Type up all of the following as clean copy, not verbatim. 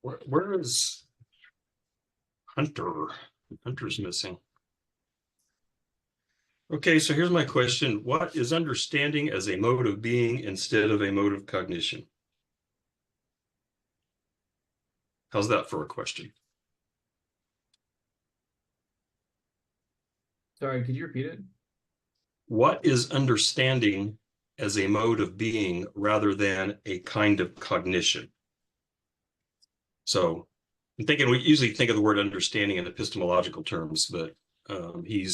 Where is Hunter? Hunter's missing. Okay, so here's my question. What is understanding as a mode of being instead of a mode of cognition? How's that for a question? Sorry, could you repeat it? What is understanding as a mode of being rather than a kind of cognition? So I'm thinking we usually think of the word understanding in epistemological terms, but he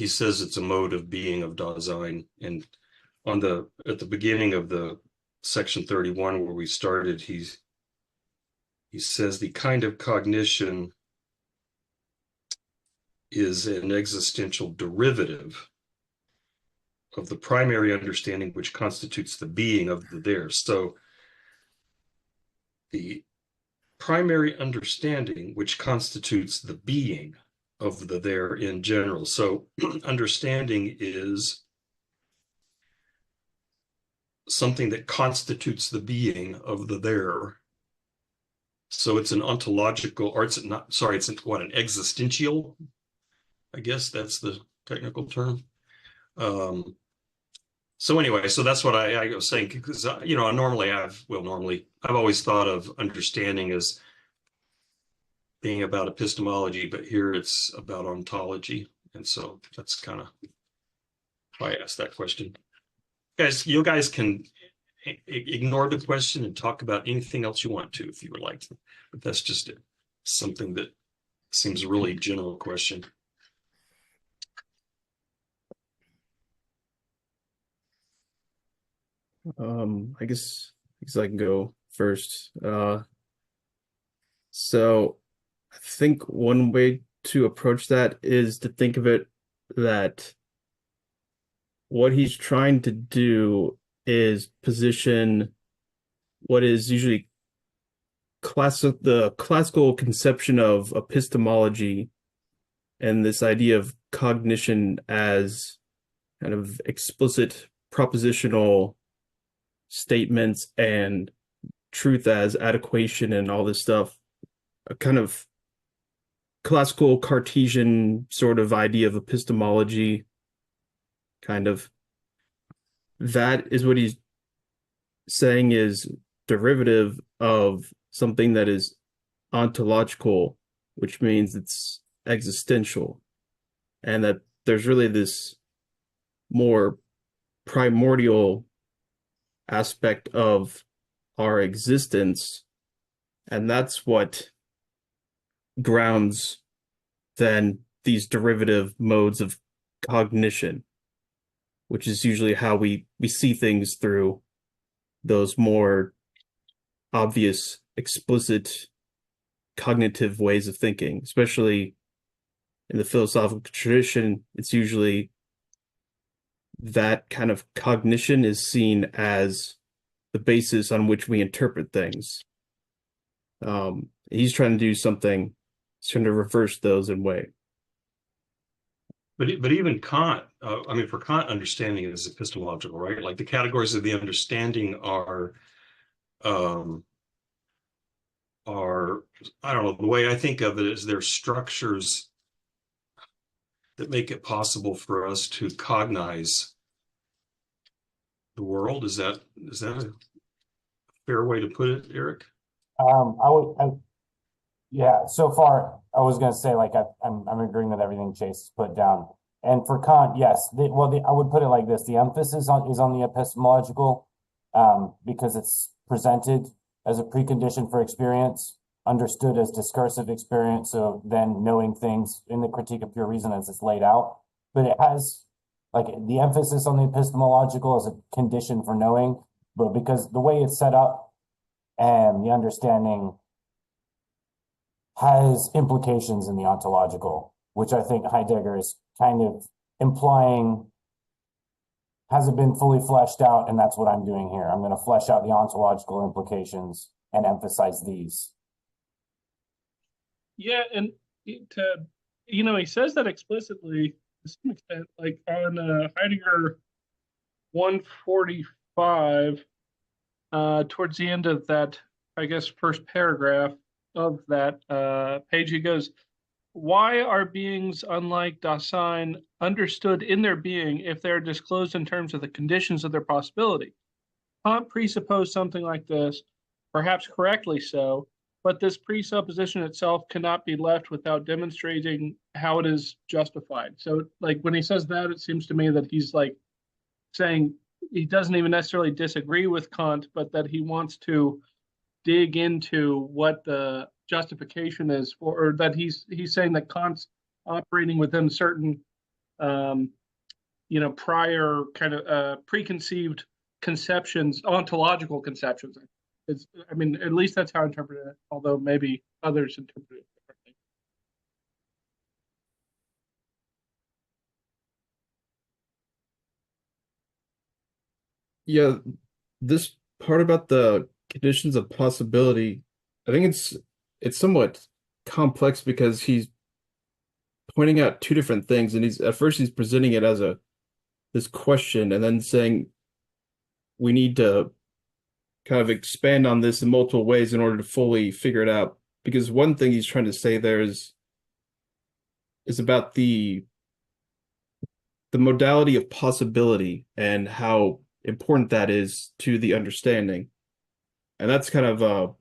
says it's a mode of being of Dasein. And at the beginning of the section 31 where we started, he says the kind of cognition is an existential derivative of the primary understanding which constitutes the being of the there. So the primary understanding which constitutes the being of the there in general. So understanding is something that constitutes the being of the there. So it's an ontological, or it's not, sorry, it's an existential, I guess that's the technical term. So anyway, so that's what I was saying, because, normally I've always thought of understanding as being about epistemology, but here it's about ontology. And so that's kind of why I asked that question. Guys, you guys can ignore the question and talk about anything else you want to if you would like to, but that's just something that seems a really general question. I guess I can go first. So I think one way to approach that is to think of it that what he's trying to do is position what is usually the classical conception of epistemology and this idea of cognition as kind of explicit propositional statements and truth as adequation and all this stuff, a kind of classical Cartesian sort of idea of epistemology, kind of. That is what he's saying is derivative of something that is ontological, which means it's existential, and that there's really this more primordial aspect of our existence, and that's what grounds then these derivative modes of cognition, which is usually how we see things through those more obvious, explicit cognitive ways of thinking, especially in the philosophical tradition. It's usually that kind of cognition is seen as the basis on which we interpret things. He's trying to do something, he's trying to reverse those in a way. But even Kant, for Kant, understanding is epistemological, right? Like the categories of the understanding are I don't know, the way I think of it is they're structures that make it possible for us to cognize the world. Is that a fair way to put it, Eric? Yeah. So far, I was going to say I'm agreeing with everything Chase put down. And for Kant, yes. I would put it like this: the emphasis is on the epistemological, because it's presented as a precondition for experience, understood as discursive experience. So then knowing things in the Critique of Pure Reason as it's laid out, but it has the emphasis on the epistemological as a condition for knowing, but because the way it's set up and the understanding has implications in the ontological, which I think Heidegger is kind of implying hasn't been fully fleshed out, and that's what I'm doing here. I'm going to flesh out the ontological implications and emphasize these. Yeah, and he says that explicitly to some extent, like on Heidegger 145. towards the end of that, I guess, first paragraph of that page, he goes, why are beings unlike Dasein understood in their being if they are disclosed in terms of the conditions of their possibility? Kant presupposed something like this, perhaps correctly so, but this presupposition itself cannot be left without demonstrating how it is justified. So, like, when he says that, it seems to me that he's like saying he doesn't even necessarily disagree with Kant, but that he wants to dig into what the justification is for, or that he's saying that Kant's operating within certain prior kind of preconceived conceptions, ontological conceptions. I mean, at least that's how I interpret it, although maybe others interpret it differently. Yeah, this part about the conditions of possibility, I think it's somewhat complex because he's pointing out two different things, and he's presenting it as this question, and then saying we need to kind of expand on this in multiple ways in order to fully figure it out. Because one thing he's trying to say there is about the modality of possibility and how important that is to the understanding. And that's kind of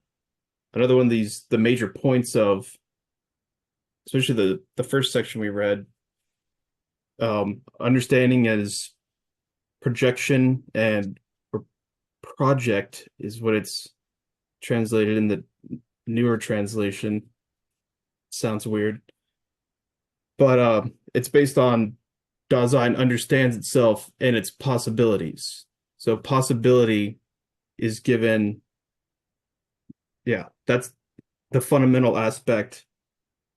another one of the major points of, especially the first section we read, understanding as projection and project is what it's translated in the newer translation. Sounds weird. But it's based on Dasein understands itself and its possibilities. So possibility is given, yeah, that's the fundamental aspect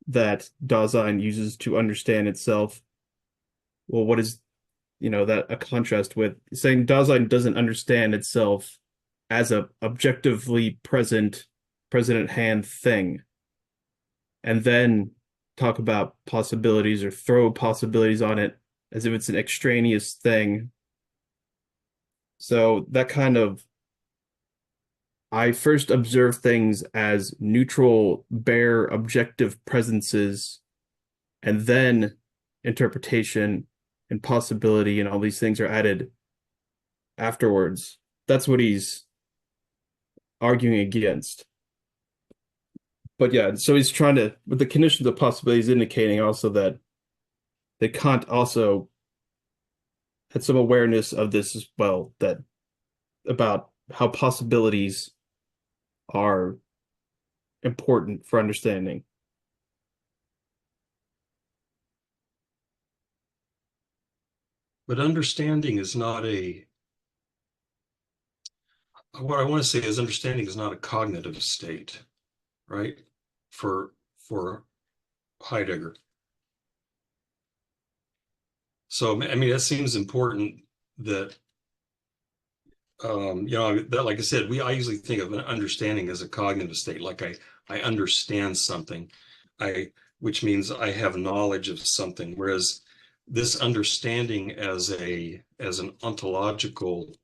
that Dasein uses to understand itself. Well, what is, that a contrast with saying Dasein doesn't understand itself as a objectively present at hand thing, and then talk about possibilities or throw possibilities on it as if it's an extraneous thing. So that kind of, I first observe things as neutral, bare, objective presences, and then interpretation and possibility and all these things are added afterwards. That's what he's arguing against. But yeah, so he's trying to, with the conditions of possibility, he's indicating also that Kant also had some awareness of this as well, that about how possibilities are important for understanding. But understanding is not what I want to say is understanding is not a cognitive state, right? For Heidegger. So, I mean, that seems important that, that, like I said, I usually think of an understanding as a cognitive state, like I understand something, which means I have knowledge of something, whereas this understanding as an ontological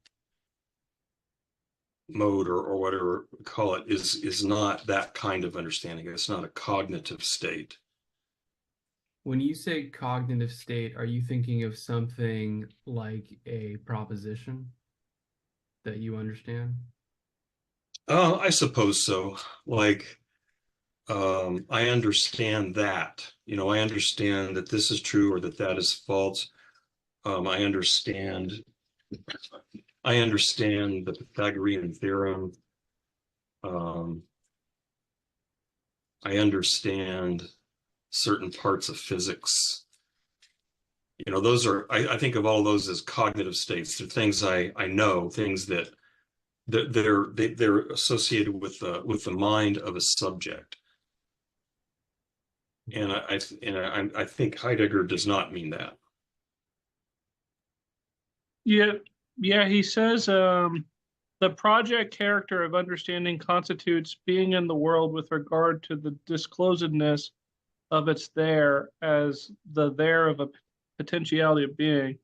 mode or whatever we call it is not that kind of understanding. It's not a cognitive state. When you say cognitive state, are you thinking of something like a proposition that you understand? I suppose so. Like, I understand that, I understand that this is true or that is false. I understand the Pythagorean theorem. I understand certain parts of physics. Those are, I think of all those as cognitive states. They're things I know, things that they're associated with the mind of a subject. And I think Heidegger does not mean that. Yeah, he says the project character of understanding constitutes being in the world with regard to the disclosedness of its there as the there of a potentiality of being.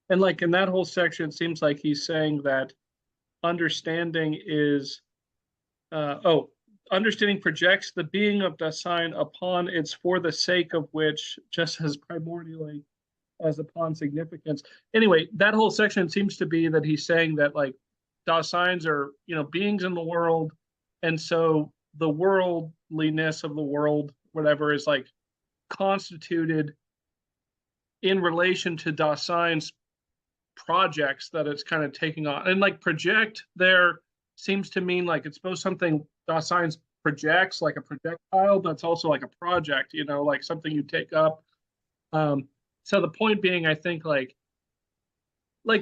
And like in that whole section, it seems like he's saying that understanding is understanding projects the being of Dasein upon its for the sake of which, just as primordially as upon significance. Anyway, that whole section seems to be that he's saying that like Daseins are, beings in the world, and so the worldliness of the world, whatever, is like constituted in relation to Dasein's projects that it's kind of taking on. And like project there seems to mean like it's both something Dasein projects, like a projectile, that's also like a project, like something you take up. So the point being, I think like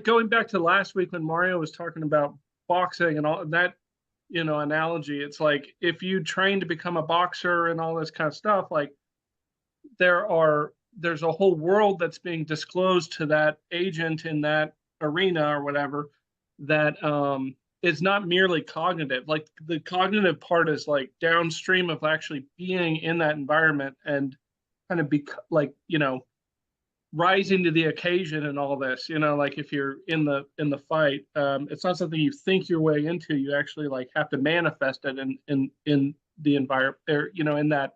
going back to last week when Mario was talking about boxing and all that, analogy, it's like if you train to become a boxer and all this kind of stuff, like there's a whole world that's being disclosed to that agent in that arena or whatever that is not merely cognitive. Like the cognitive part is like downstream of actually being in that environment and kind of be like, rising to the occasion and all this, like if you're in the fight, it's not something you think your way into. You actually like have to manifest it in the environment, or in that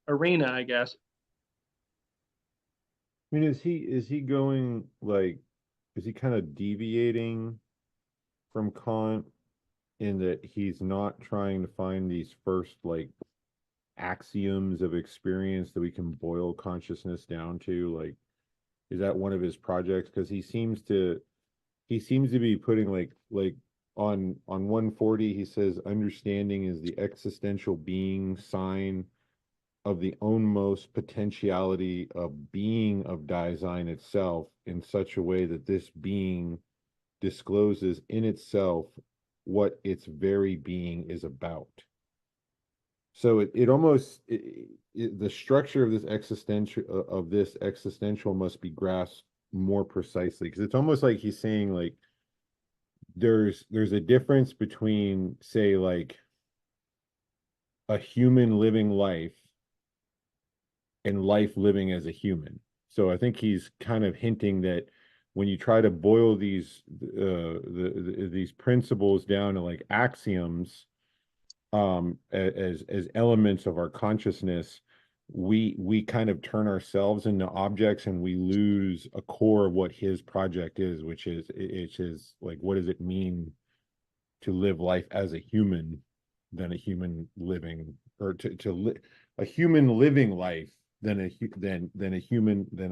arena, I guess. I mean, is he going like, is he kind of deviating from Kant in that he's not trying to find these first like axioms of experience that we can boil consciousness down to? Like, is that one of his projects? Because he seems to be putting like on 140, he says understanding is the existential being sign of the ownmost potentiality of being of Dasein itself in such a way that this being discloses in itself what its very being is about. So it almost the structure of this existential must be grasped more precisely, because it's almost like he's saying like there's a difference between, say, like a human living life and life living as a human. So I think he's kind of hinting that when you try to boil these principles down to like axioms, as elements of our consciousness, we kind of turn ourselves into objects, and we lose a core of what his project is, which is like, what does it mean to live life as a human than a human living, or a human living life than a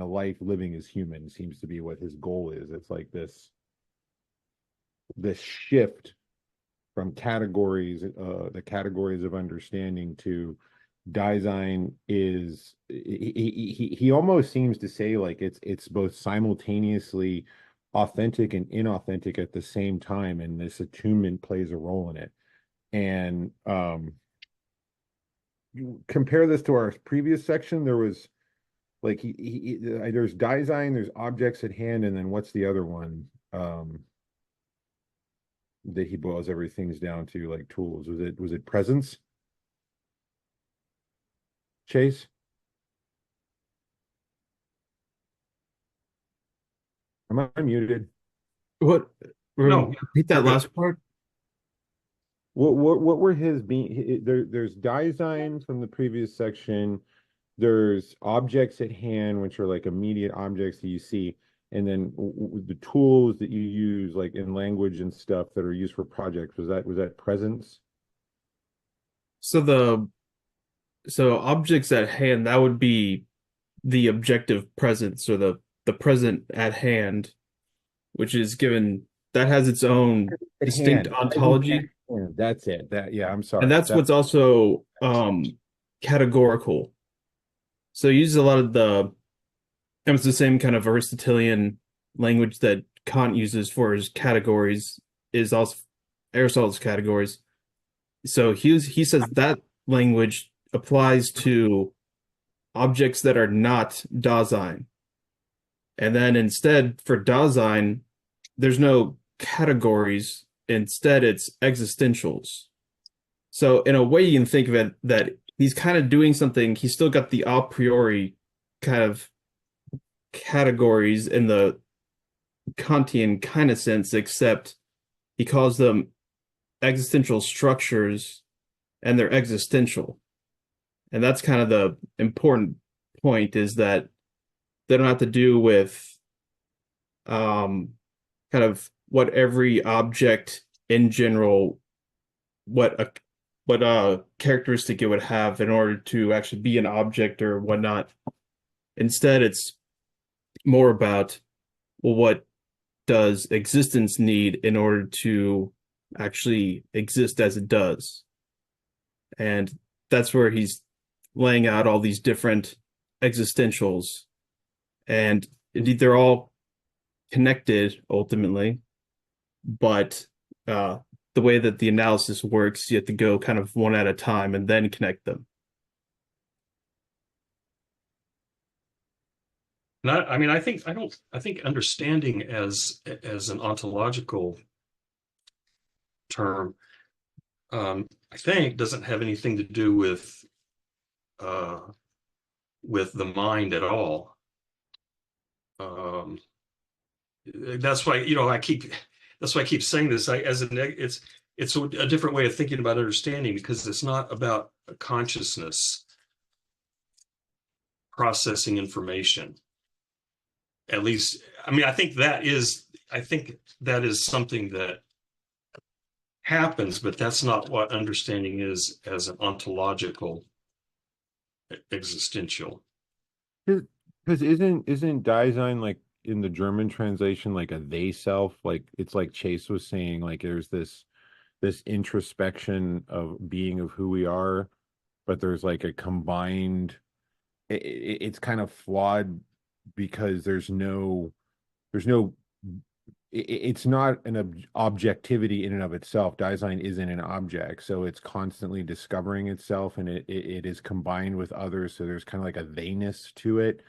life living as human, seems to be what his goal is. It's like this shift from categories, the categories of understanding, to Dasein is, he almost seems to say like it's both simultaneously authentic and inauthentic at the same time, and this attunement plays a role in it. And you compare this to our previous section, there was like there's Dasein, there's objects at hand, and then what's the other one that he boils everything down to, like tools? Was it presence? Chase? Am I muted? What? No, Repeat that you're good. last part. What were his being? There's Dasein from the previous section. There's objects at hand, which are like immediate objects that you see, and then the tools that you use, like in language and stuff, that are used for projects. Was that presence? So objects at hand, that would be the objective presence, or the present at hand, which is given, that has its own distinct ontology. That's it. I'm sorry. And that's what's also categorical. So he uses a lot of it's the same kind of Aristotelian language that Kant uses for his categories, is also Aristotle's categories. So he says that language applies to objects that are not Dasein. And then instead, for Dasein, there's no categories. Instead, it's existentials. So in a way, you can think of it that he's kind of doing something. He's still got the a priori kind of categories in the Kantian kind of sense, except he calls them existential structures and they're existential. And that's kind of the important point, is that they don't have to do with kind of what every object in general, what characteristic it would have in order to actually be an object or whatnot. Instead, it's more about, well, what does existence need in order to actually exist as it does? And that's where he's laying out all these different existentials. And indeed, they're all connected ultimately, but the way that the analysis works, you have to go kind of one at a time and then connect them. And I mean, I think understanding as an ontological term, I think doesn't have anything to do with the mind at all. That's why, that's why I keep saying this. It's a different way of thinking about understanding, because it's not about consciousness processing information. At least, I mean, I think that is something that happens, but that's not what understanding is as an ontological existential. Because isn't Dasein, like in the German translation, like a they self? Like it's like Chase was saying, like there's this introspection of being of who we are, but there's like a combined. It's kind of flawed because it's not an objectivity in and of itself. Dasein isn't an object, so it's constantly discovering itself, and it is combined with others. So there's kind of like a theyness to it,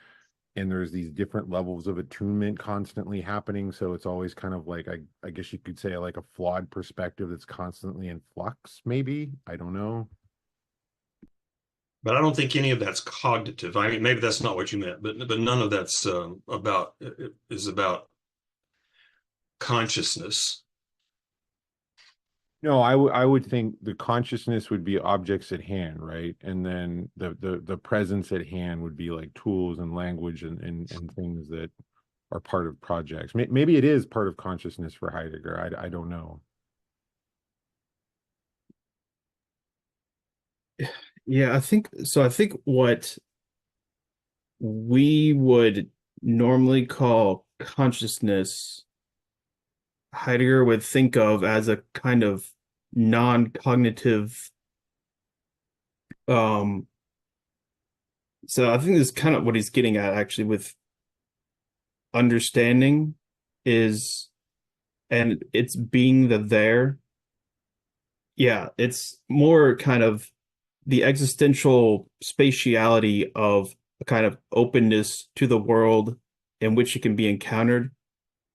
and there's these different levels of attunement constantly happening. So it's always kind of like, I guess you could say, like a flawed perspective that's constantly in flux. Maybe, I don't know. But I don't think any of that's cognitive. I mean, maybe that's not what you meant, but none of that's is about consciousness. No, I would think the consciousness would be objects at hand, right? And then the presence at hand would be like tools and language and things that are part of projects. Maybe it is part of consciousness for Heidegger. I don't know. Yeah, I think so. I think what we would normally call consciousness, Heidegger would think of as a kind of non-cognitive. So I think this is kind of what he's getting at actually with understanding is, and it's being the there. Yeah, it's more kind of the existential spatiality of a kind of openness to the world in which it can be encountered.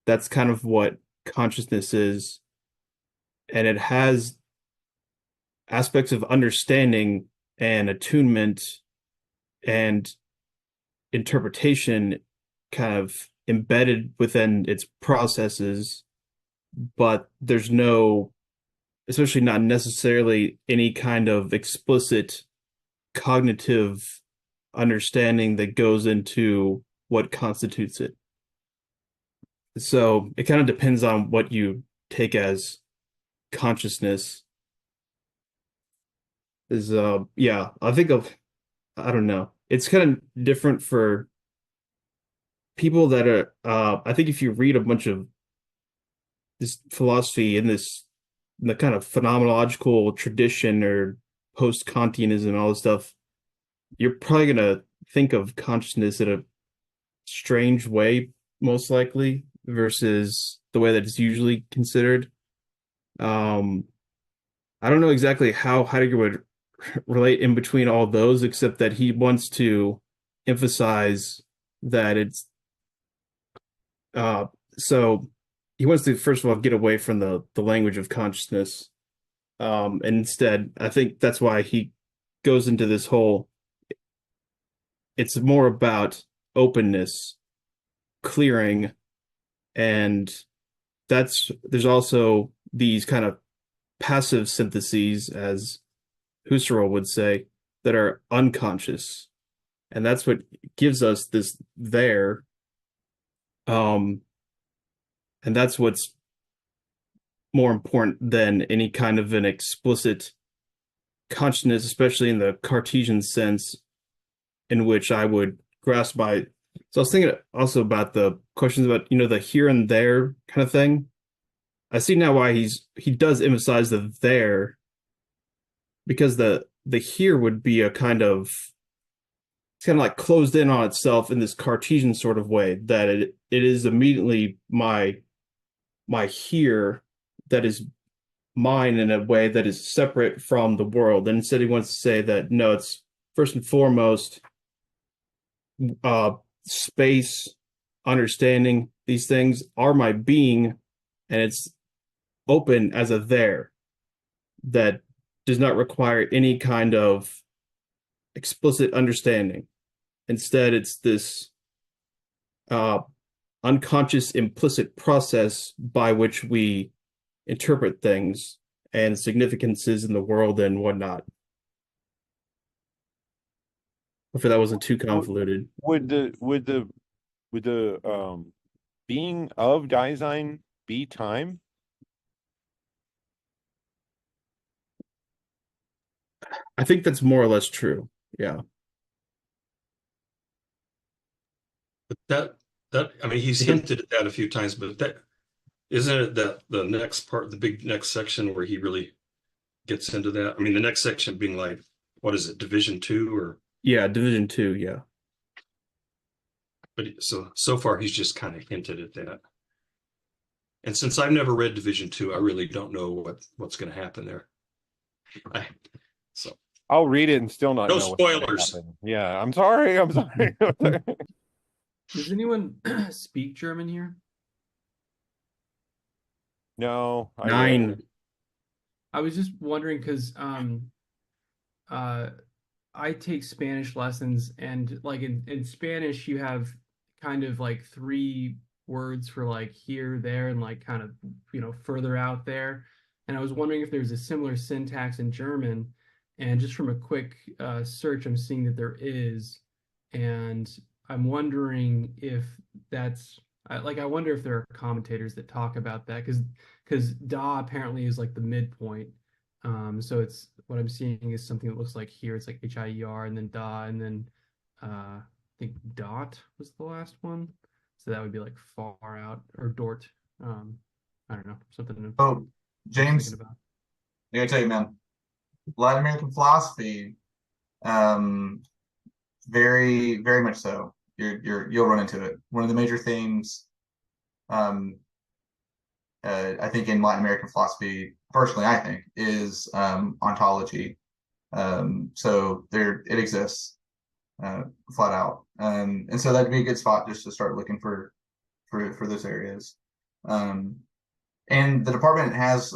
That's kind of what consciousness is. And it has aspects of understanding and attunement and interpretation kind of embedded within its processes, but there's no, especially not necessarily any kind of explicit cognitive understanding that goes into what constitutes it. So it kind of depends on what you take as consciousness. Is yeah, I think I don't know. It's kind of different for people that are I think if you read a bunch of this philosophy in the kind of phenomenological tradition or post-Kantianism, all this stuff, you're probably gonna think of consciousness in a strange way, most likely, versus the way that it's usually considered. I don't know exactly how Heidegger would relate in between all those, except that he wants to emphasize that it's so he wants to first of all get away from the language of consciousness. And instead, I think that's why he goes into this whole, it's more about openness, clearing, and there's also these kind of passive syntheses, as Husserl would say, that are unconscious. And that's what gives us this there. And that's what's more important than any kind of an explicit consciousness, especially in the Cartesian sense, in which I would grasp my. So I was thinking also about the questions about, the here and there kind of thing. I see now why he does emphasize the there, because the here would be a kind of, it's kind of like closed in on itself in this Cartesian sort of way, that it is immediately my here that is mine in a way that is separate from the world. And instead he wants to say that no, it's first and foremost space, understanding, these things are my being, and it's open as a there that does not require any kind of explicit understanding. Instead, it's this unconscious implicit process by which we interpret things and significances in the world and whatnot. Hopefully that wasn't too convoluted. Would the being of Dasein be time? I think that's more or less true. Yeah. But that I mean, he's hinted at that a few times, but that isn't it that the next part, the big next section where he really gets into that? I mean, the next section being like, what is it, Division 2 or? Yeah, Division 2, yeah. But so far he's just kind of hinted at that. And since I've never read Division 2, I really don't know what's going to happen there. So I'll read it and still not no know what's gonna spoilers. happen. Yeah, I'm sorry. I'm sorry. Does anyone speak German here? No, I 9. don't. I was just wondering because I take Spanish lessons, and like in Spanish you have kind of like 3 words for like here, there, and like kind of further out there. And I was wondering if there's a similar syntax in German. And just from a quick search, I'm seeing that there is, and I'm wondering if that's I wonder if there are commentators that talk about that, because da apparently is like the midpoint. So it's what I'm seeing is something that looks like here. It's like HIER and then da, and then I think dot was the last one. So that would be like far out, or dort. I don't know, something to Oh, James, thinking about. I gotta tell you, man, Latin American philosophy, very, very much so. You'll run into it. One of the major themes, I think in Latin American philosophy, personally, I think, is ontology. So it exists, flat out. And so that'd be a good spot just to start looking for those areas. And the department has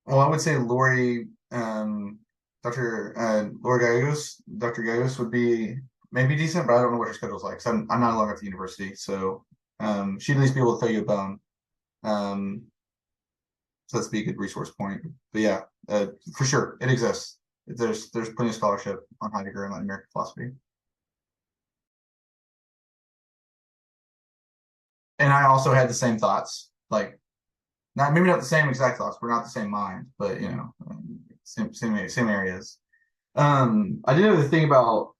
well, I would say Lori, Dr. Gallegos would be maybe decent, but I don't know what her schedule's like. So I'm not longer at the university, so she'd at least be able to throw you a bone. So that's be a good resource point. But yeah, for sure, it exists. There's plenty of scholarship on Heidegger and Latin American philosophy. And I also had the same thoughts, like maybe not the same exact thoughts. We're not the same mind, but same areas. I did have the thing about,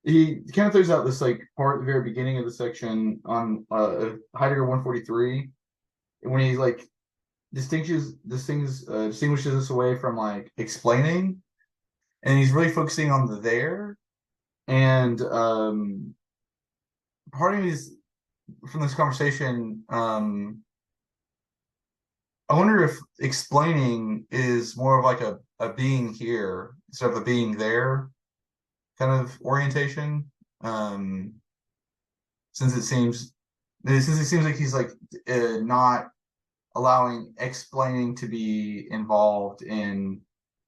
he kind of throws out this like part at the very beginning of the section on Heidegger 143, when he like distinguishes us away from like explaining, and he's really focusing on the there. And part of me is, from this conversation, I wonder if explaining is more of like a being here instead of a being there kind of orientation. Since it seems like he's like not allowing explaining to be involved in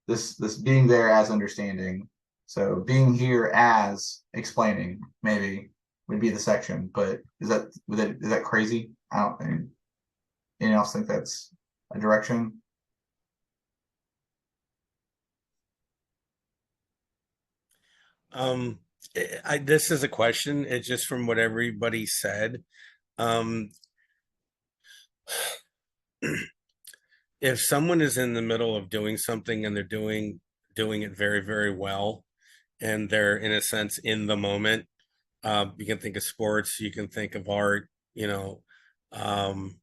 this being there as understanding. So being here as explaining maybe would be the section, but is that crazy? I don't think anyone else think that's a direction? Um, this is a question. It's just from what everybody said. Um, if someone is in the middle of doing something and they're doing it very, very well, and they're in a sense in the moment, you can think of sports, you can think of art, you know, um,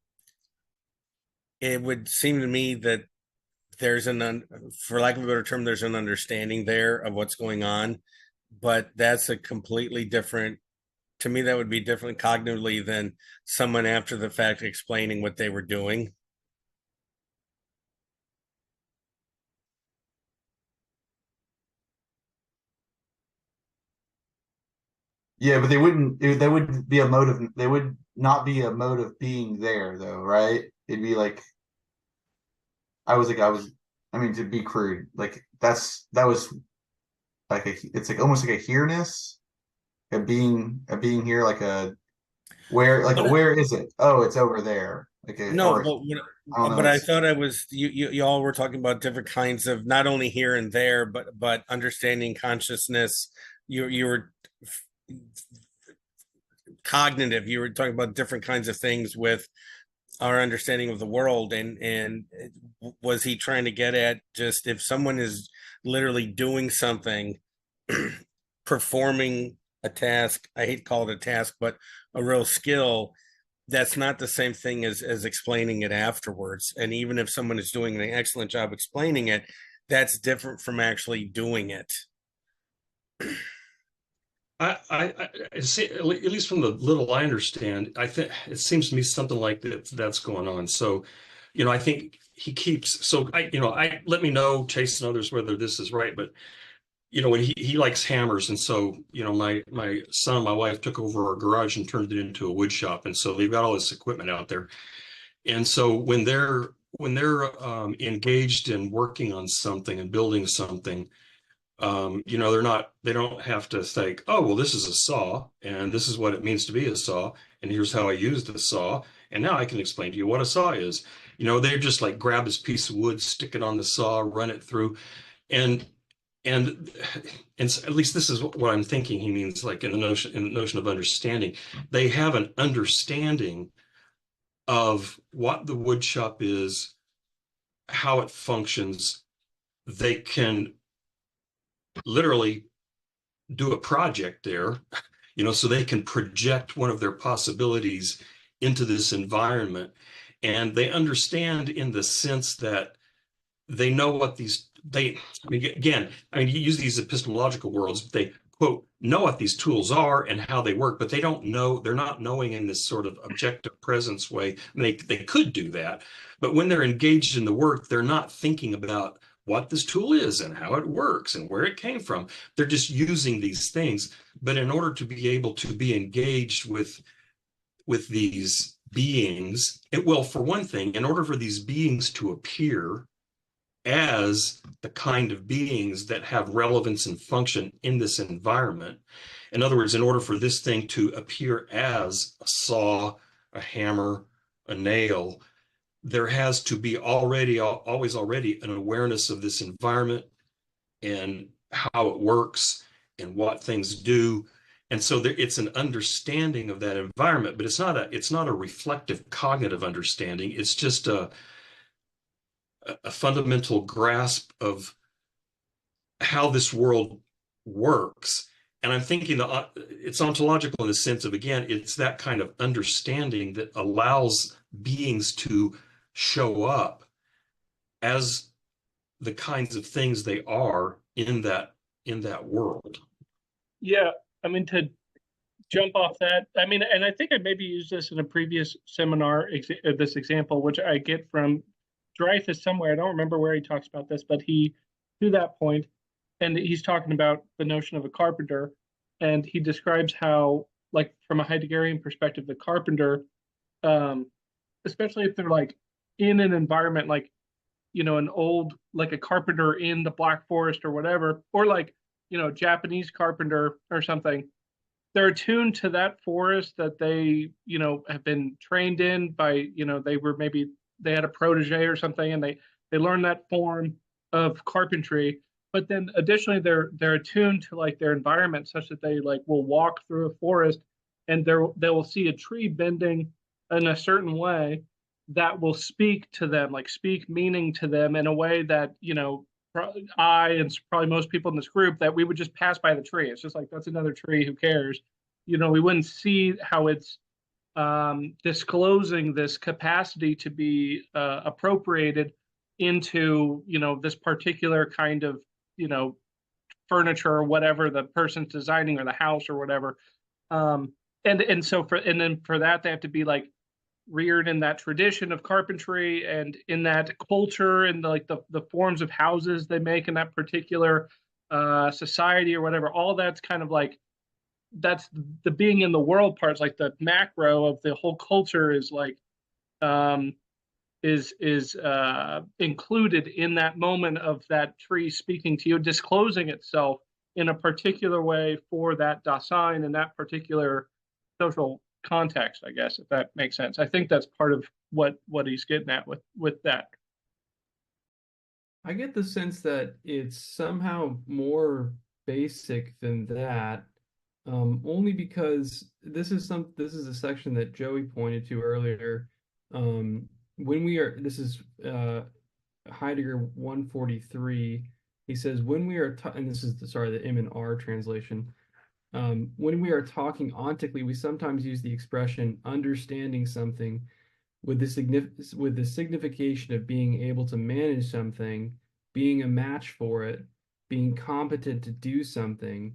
it would seem to me that there's for lack of a better term, there's an understanding there of what's going on, but that's a completely different. To me, that would be different cognitively than someone after the fact explaining what they were doing. Yeah, but they wouldn't be a mode of, they would not be a mode of being there though, right? It'd be like, I mean, to be crude, like that was like it's like almost like a here-ness, a being here, like where is it? Oh, it's over there. Like a, No, or but I don't know. but I thought I was you all were talking about different kinds of not only here and there, but understanding consciousness. You were cognitive. You were talking about different kinds of things with our understanding of the world, and was he trying to get at just if someone is literally doing something, performing a task, I hate to call it a task, but a real skill, that's not the same thing as explaining it afterwards. And even if someone is doing an excellent job explaining it, that's different from actually doing it. I see, at least from the little I understand, I think it seems to me something like that's going on. So, I think he keeps, so let me know, Chase and others, whether this is right, but when he likes hammers, and so my son and my wife took over our garage and turned it into a wood shop, and so they've got all this equipment out there. And so when they're engaged in working on something and building something, they don't have to think, oh, well, this is a saw and this is what it means to be a saw, and here's how I use the saw, and now I can explain to you what a saw is. They just like grab this piece of wood, stick it on the saw, run it through, and and and so at least this is what I'm thinking he means, like in the notion of understanding. They have an understanding of what the wood shop is, how it functions. They can literally do a project there, so they can project one of their possibilities into this environment. And they understand in the sense that they know what I mean, again, you use these epistemological words, they quote, know what these tools are and how they work, but they're not knowing in this sort of objective presence way. I mean, they could do that, but when they're engaged in the work, they're not thinking about what this tool is and how it works and where it came from. They're just using these things. But in order to be able to be engaged with these beings, for one thing, in order for these beings to appear as the kind of beings that have relevance and function in this environment. In other words, in order for this thing to appear as a saw, a hammer, a nail, there has to be always an awareness of this environment and how it works and what things do. And so it's an understanding of that environment, but it's not a reflective cognitive understanding. It's just a fundamental grasp of how this world works. And I'm thinking it's ontological in the sense of, again, it's that kind of understanding that allows beings to show up as the kinds of things they are in that world. Yeah, I mean, to jump off that, I mean, and I think I maybe used this in a previous seminar, this example, which I get from Dreyfus somewhere. I don't remember where he talks about this, but to that point, and he's talking about the notion of a carpenter, and he describes how, like, from a Heideggerian perspective, the carpenter, especially if they're like in an environment like, an old, like a carpenter in the Black Forest or whatever, or like, Japanese carpenter or something, they're attuned to that forest that they, have been trained in by, they were maybe they had a protege or something, and they learn that form of carpentry. But then additionally, they're attuned to like their environment such that they like will walk through a forest and they will see a tree bending in a certain way that will speak to them, like speak meaning to them in a way that, you know, I and probably most people in this group, that we would just pass by the tree. It's just like, that's another tree, who cares? You know, we wouldn't see how it's disclosing this capacity to be appropriated into, you know, this particular kind of, you know, furniture or whatever the person's designing, or the house or whatever. And so for that, they have to be like reared in that tradition of carpentry and in that culture, and the forms of houses they make in that particular society or whatever. All that's kind of like, that's the being in the world parts, like the macro of the whole culture is like is included in that moment of that tree speaking to you, disclosing itself in a particular way for that Dasein in that particular social context, I guess, if that makes sense. I think that's part of what he's getting at with that. I get the sense that it's somehow more basic than that, only because this is a section that Joey pointed to earlier. This is Heidegger 143. He says, when we are, and this is the M and R translation. When we are talking ontically, we sometimes use the expression understanding something with the signification of being able to manage something, being a match for it, being competent to do something.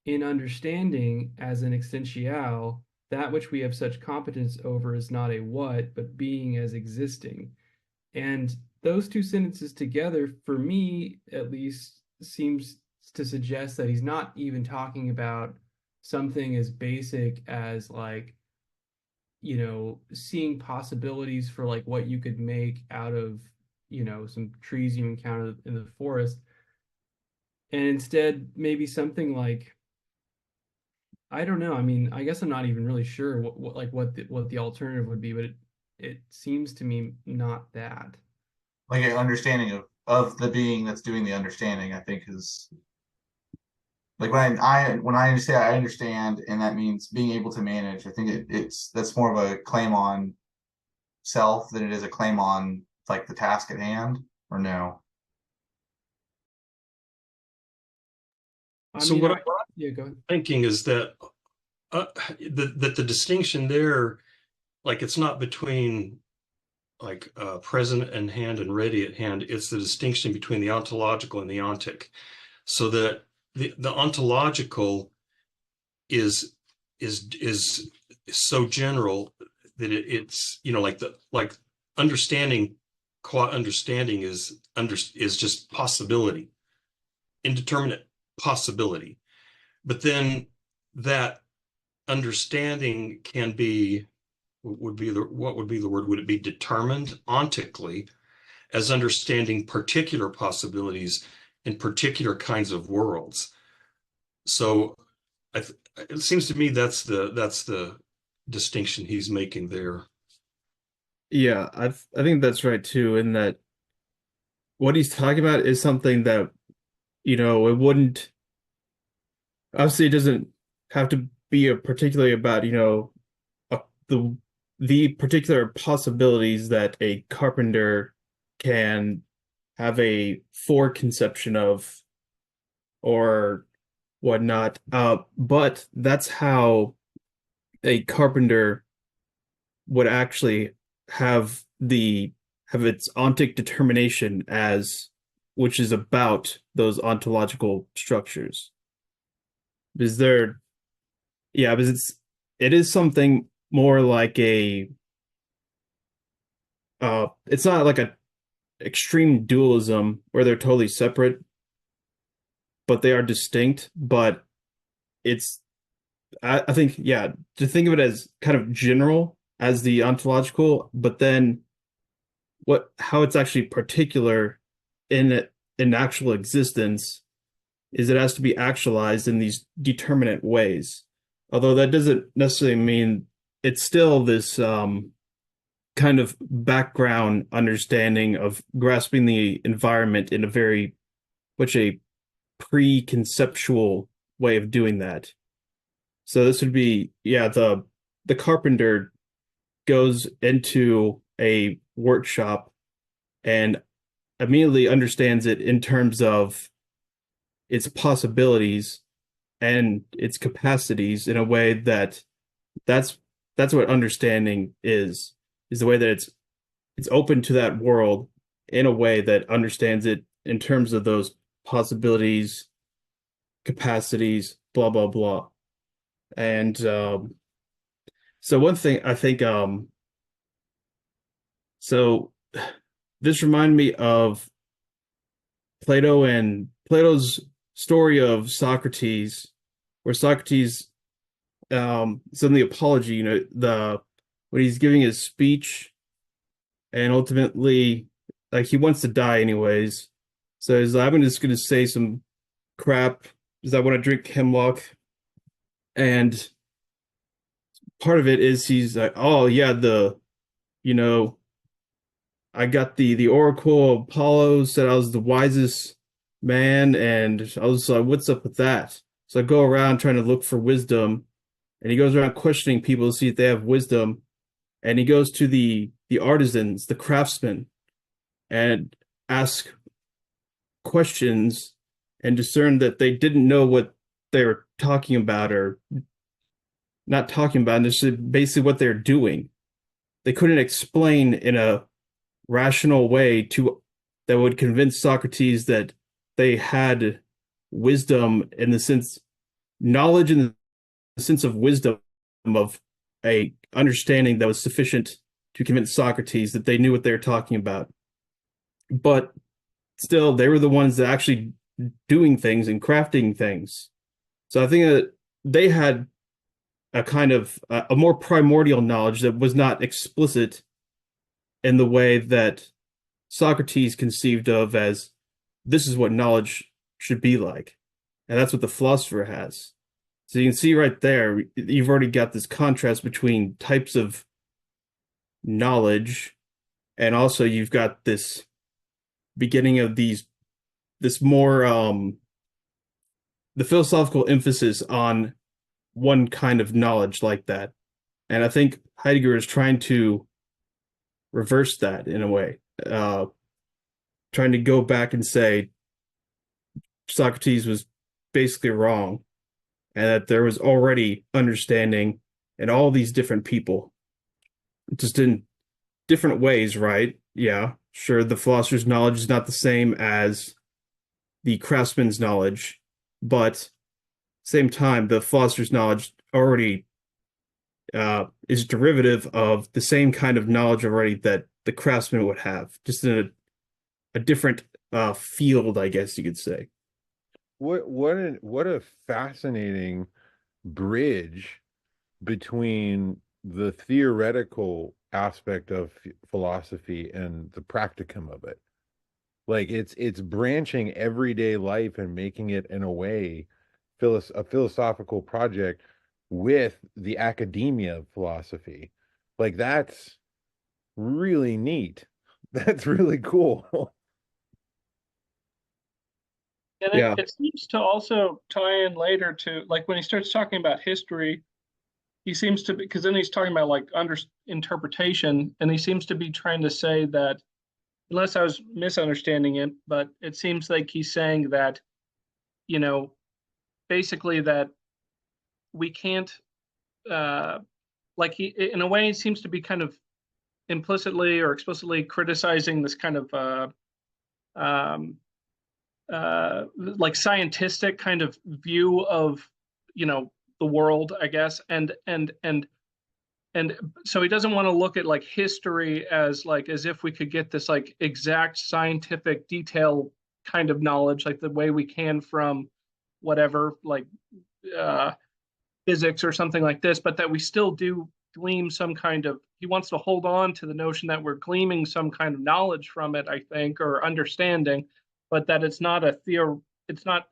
In understanding as an existential, that which we have such competence over is not a what, but being as existing. And those two sentences together, for me at least, seems to suggest that he's not even talking about something as basic as like, you know, seeing possibilities for like what you could make out of, you know, some trees you encounter in the forest. And instead, maybe something like, I don't know. I mean, I guess I'm not even really sure what the alternative would be, but it seems to me not that. Like an understanding of the being that's doing the understanding, I think is like when I say I understand, and that means being able to manage. I think that's more of a claim on self than it is a claim on like the task at hand, or no? So what I'm yeah, go ahead. thinking is that the distinction there, like it's not between like present and hand and ready at hand. It's the distinction between the ontological and the ontic. So that the ontological is so general that it's, you know, like understanding, qua understanding is just possibility, indeterminate possibility. But then that understanding can be, what would be the word? Would it be determined ontically as understanding particular possibilities in particular kinds of worlds? So it seems to me that's the distinction he's making there. Yeah, I think that's right too, in that what he's talking about is something that, you know, it wouldn't, obviously it doesn't have to be particularly about, you know, the particular possibilities that a carpenter can have a foreconception of or whatnot. But that's how a carpenter would actually have its ontic determination, as which is about those ontological structures. Because it is something more like it's not like a extreme dualism where they're totally separate, but they are distinct. But I think, yeah, to think of it as kind of general as the ontological, but then how it's actually particular in actual existence is it has to be actualized in these determinate ways. Although that doesn't necessarily mean it's still this kind of background understanding of grasping the environment in a very much a pre-conceptual way of doing that. So this would be, yeah, the carpenter goes into a workshop and immediately understands it in terms of its possibilities and its capacities in a way that's that's what understanding is the way that it's open to that world in a way that understands it in terms of those possibilities, capacities, blah blah blah. And so one thing I think so this reminded me of Plato and Plato's story of Socrates, where Socrates so in the Apology, the when he's giving his speech and ultimately like he wants to die anyways. So he's like, I'm just gonna say some crap because I want to drink hemlock. And part of it is he's like, oh yeah, you know, I got the Oracle of Apollo said I was the wisest man, and I was like, what's up with that? So I go around trying to look for wisdom, and he goes around questioning people to see if they have wisdom. And he goes to the artisans, the craftsmen, and asks questions and discern that they didn't know what they were talking about or not talking about, and this is basically what they're doing. They couldn't explain in a rational way to that would convince Socrates that they had wisdom in the sense knowledge in the sense of wisdom of a understanding that was sufficient to convince Socrates that they knew what they were talking about. But still, they were the ones that actually doing things and crafting things. So I think that they had a kind of a more primordial knowledge that was not explicit in the way that Socrates conceived of as this is what knowledge should be like. And that's what the philosopher has. So you can see right there, you've already got this contrast between types of knowledge, and also you've got this beginning of this more the philosophical emphasis on one kind of knowledge like that. And I think Heidegger is trying to reverse that in a way, trying to go back and say Socrates was basically wrong and that there was already understanding in all these different people, just in different ways, right? Yeah, sure, the philosopher's knowledge is not the same as the craftsman's knowledge, but same time, the philosopher's knowledge already is derivative of the same kind of knowledge already that the craftsman would have, just in a different field, I guess you could say. What a fascinating bridge between the theoretical aspect of philosophy and the practicum of it. Like it's branching everyday life and making it in a way a philosophical project with the academia of philosophy. Like that's really neat. That's really cool. And Yeah. it seems to also tie in later to like when he starts talking about history, he seems to be because then he's talking about like interpretation, and he seems to be trying to say that, unless I was misunderstanding it, but it seems like he's saying that, you know, basically that we can't like he in a way he seems to be kind of implicitly or explicitly criticizing this kind of like scientific kind of view of, you know, the world, I guess, and so he doesn't want to look at like history as like as if we could get this like exact scientific detail kind of knowledge like the way we can from whatever like physics or something like this, but that we still do glean some kind of, he wants to hold on to the notion that we're gleaming some kind of knowledge from it, I think, or understanding, but that it's not a theory, it's not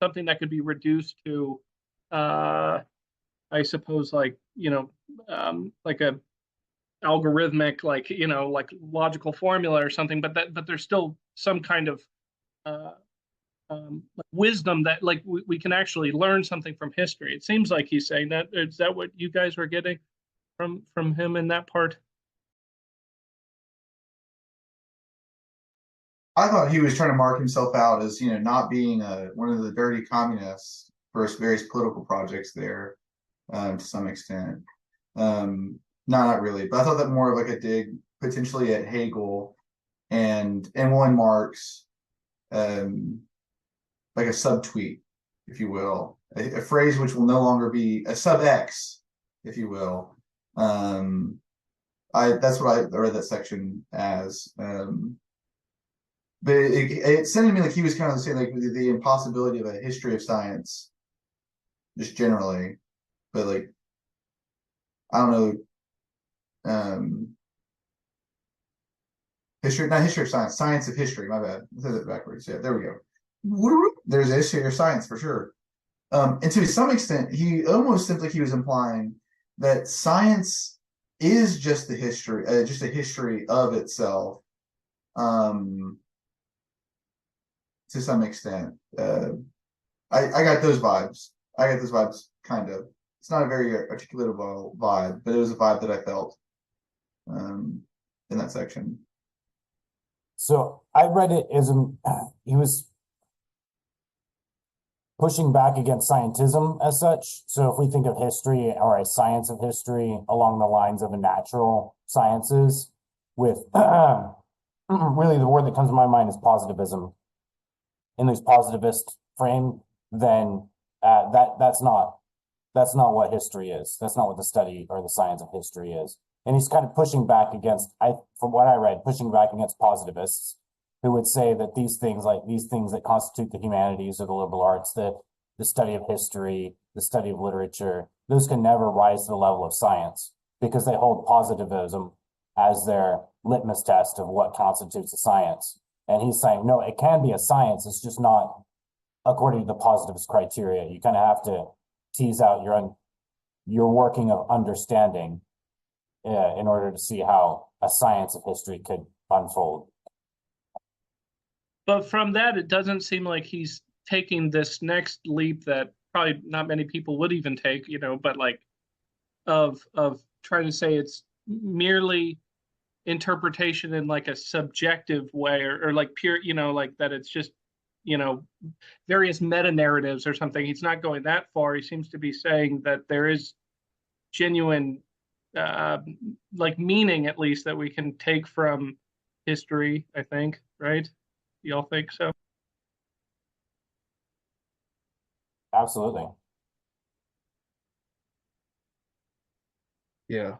something that could be reduced to I suppose like, you know, like a algorithmic, like, like logical formula or something, but there's still some kind of uh, like wisdom that like we can actually learn something from history. It seems like he's saying that. Is that what you guys were getting from him in that part? I thought he was trying to mark himself out as, not being one of the dirty communists for various political projects there, to some extent. No, not really, but I thought that more of like a dig potentially at Hegel and one Marx, like a subtweet, if you will, a phrase which will no longer be a sub X, if you will. That's what I read that section as. But it sounded to me like he was kind of saying like the impossibility of a history of science, just generally. But like, I don't know, not history of science, science of history. My bad, I said that backwards. Yeah, there we go. There's a history of science for sure. And to some extent, he almost seems like he was implying that science is just the history, just a history of itself. To some extent, I got those vibes. Kind of. It's not a very articulatable vibe, but it was a vibe that I felt in that section. So I read it as he was pushing back against scientism as such. So if we think of history or a science of history along the lines of a natural sciences, with really the word that comes to my mind is positivism. In this positivist frame, then that's not what history is. That's not what the study or the science of history is. And he's kind of pushing back against, from what I read, pushing back against positivists who would say that these things that constitute the humanities or the liberal arts, the study of history, the study of literature, those can never rise to the level of science because they hold positivism as their litmus test of what constitutes a science. And he's saying, no, it can be a science. It's just not according to the positivist criteria. You kind of have to tease out your working of understanding in order to see how a science of history could unfold. But from that, it doesn't seem like he's taking this next leap that probably not many people would even take, but like of trying to say it's merely interpretation in like a subjective way or like pure, like that it's just, various meta narratives or something. He's not going that far. He seems to be saying that there is genuine like meaning, at least, that we can take from history, I think, right? Y'all think so? Absolutely. Yeah,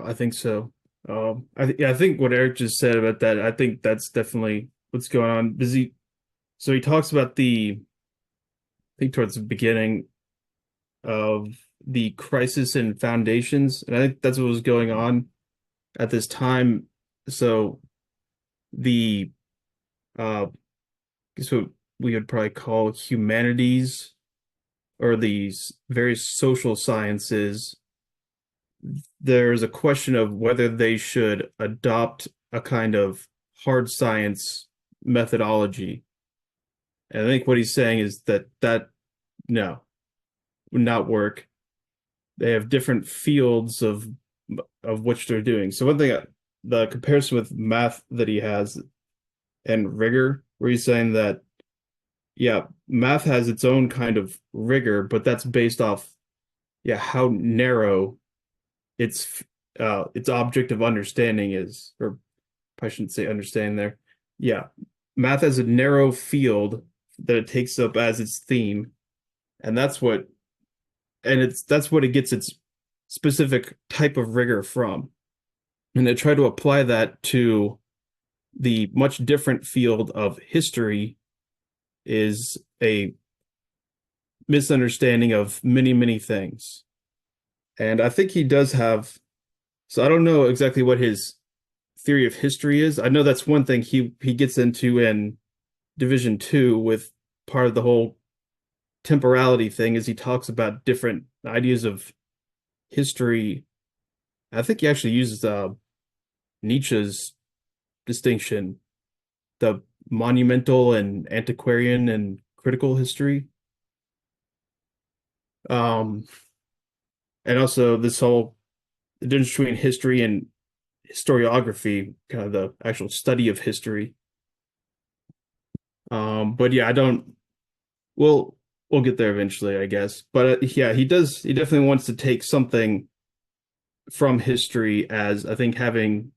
I think so. I think what Eric just said about that, I think that's definitely what's going on. So he talks about I think towards the beginning of the crisis in foundations, and I think that's what was going on at this time. So the I guess what we would probably call humanities or these various social sciences, there's a question of whether they should adopt a kind of hard science methodology. And I think what he's saying is that no, would not work. They have different fields of which they're doing. So one thing, the comparison with math that he has and rigor, where he's saying that, yeah, math has its own kind of rigor, but that's based off, how narrow its object of understanding is, or I shouldn't say understanding there. Yeah, math has a narrow field that it takes up as its theme, and that's what it gets its specific type of rigor from. And they try to apply that to the much different field of history is a misunderstanding of many, many things. And I think he does have, so I don't know exactly what his theory of history is. I know that's one thing he gets into in Division 2 with part of the whole temporality thing, is he talks about different ideas of history I think he actually uses Nietzsche's distinction, the monumental and antiquarian and critical history. Um, and also this whole the difference between history and historiography, kind of the actual study of history. But yeah, I don't. We'll get there eventually, I guess. But yeah, he does. He definitely wants to take something from history as I think having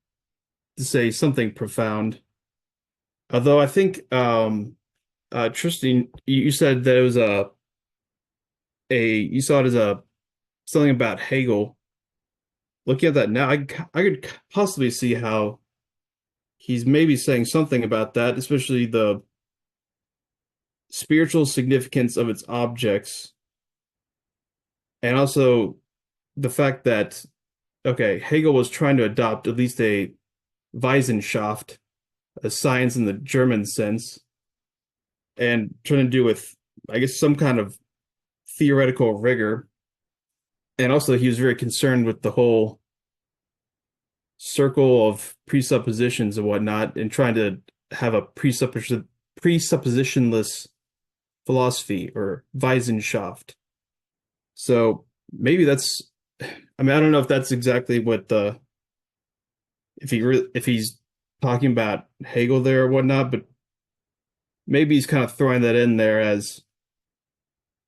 to say something profound. Although I think, Tristan, you said that it was a you saw it as a something about Hegel. Looking at that now, I could possibly see how he's maybe saying something about that, especially the spiritual significance of its objects, and also the fact that, okay, Hegel was trying to adopt at least a Wissenschaft, a science in the German sense, and trying to do with, I guess, some kind of theoretical rigor. And also, he was very concerned with the whole circle of presuppositions and whatnot, and trying to have a presuppositionless philosophy or Wissenschaft. So maybe that's, I mean, I don't know if that's exactly what the if he's talking about Hegel there or whatnot, but maybe he's kind of throwing that in there as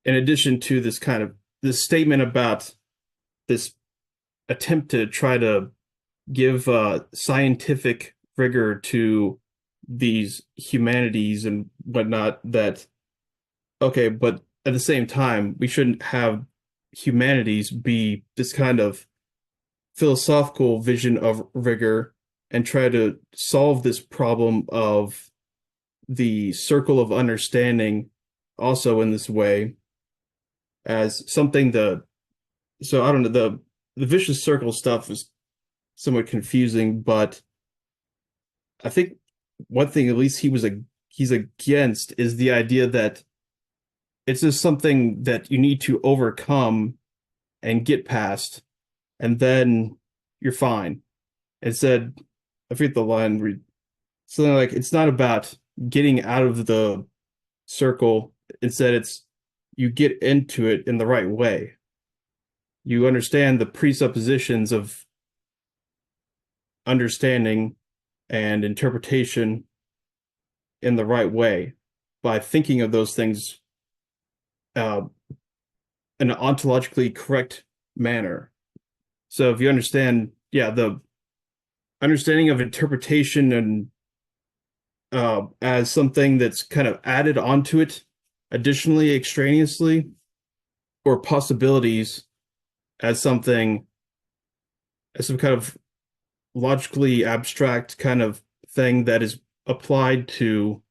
in addition to this kind of this statement about this attempt to try to give scientific rigor to these humanities and whatnot, that okay, but at the same time we shouldn't have humanities be this kind of philosophical vision of rigor and try to solve this problem of the circle of understanding also in this way as something so I don't know, the vicious circle stuff is somewhat confusing, but I think one thing at least he's against is the idea that it's just something that you need to overcome and get past, and then you're fine. It said, I forget the line, something like it's not about getting out of the circle. Instead, it's you get into it in the right way. You understand the presuppositions of understanding and interpretation in the right way by thinking of those things in an ontologically correct manner. So if you understand, yeah, the understanding of interpretation and as something that's kind of added onto it, additionally, extraneously, or possibilities as something, as some kind of logically abstract kind of thing that is applied to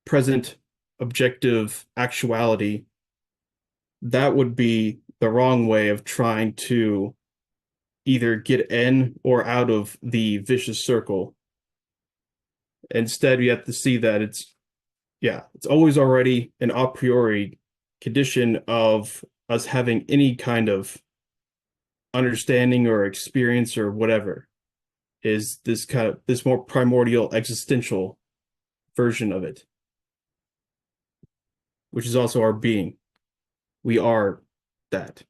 present objective actuality, that would be the wrong way of trying to either get in or out of the vicious circle. Instead, you have to see that it's always already an a priori condition of us having any kind of understanding or experience or whatever, is this kind of this more primordial existential version of it, which is also our being. We are that.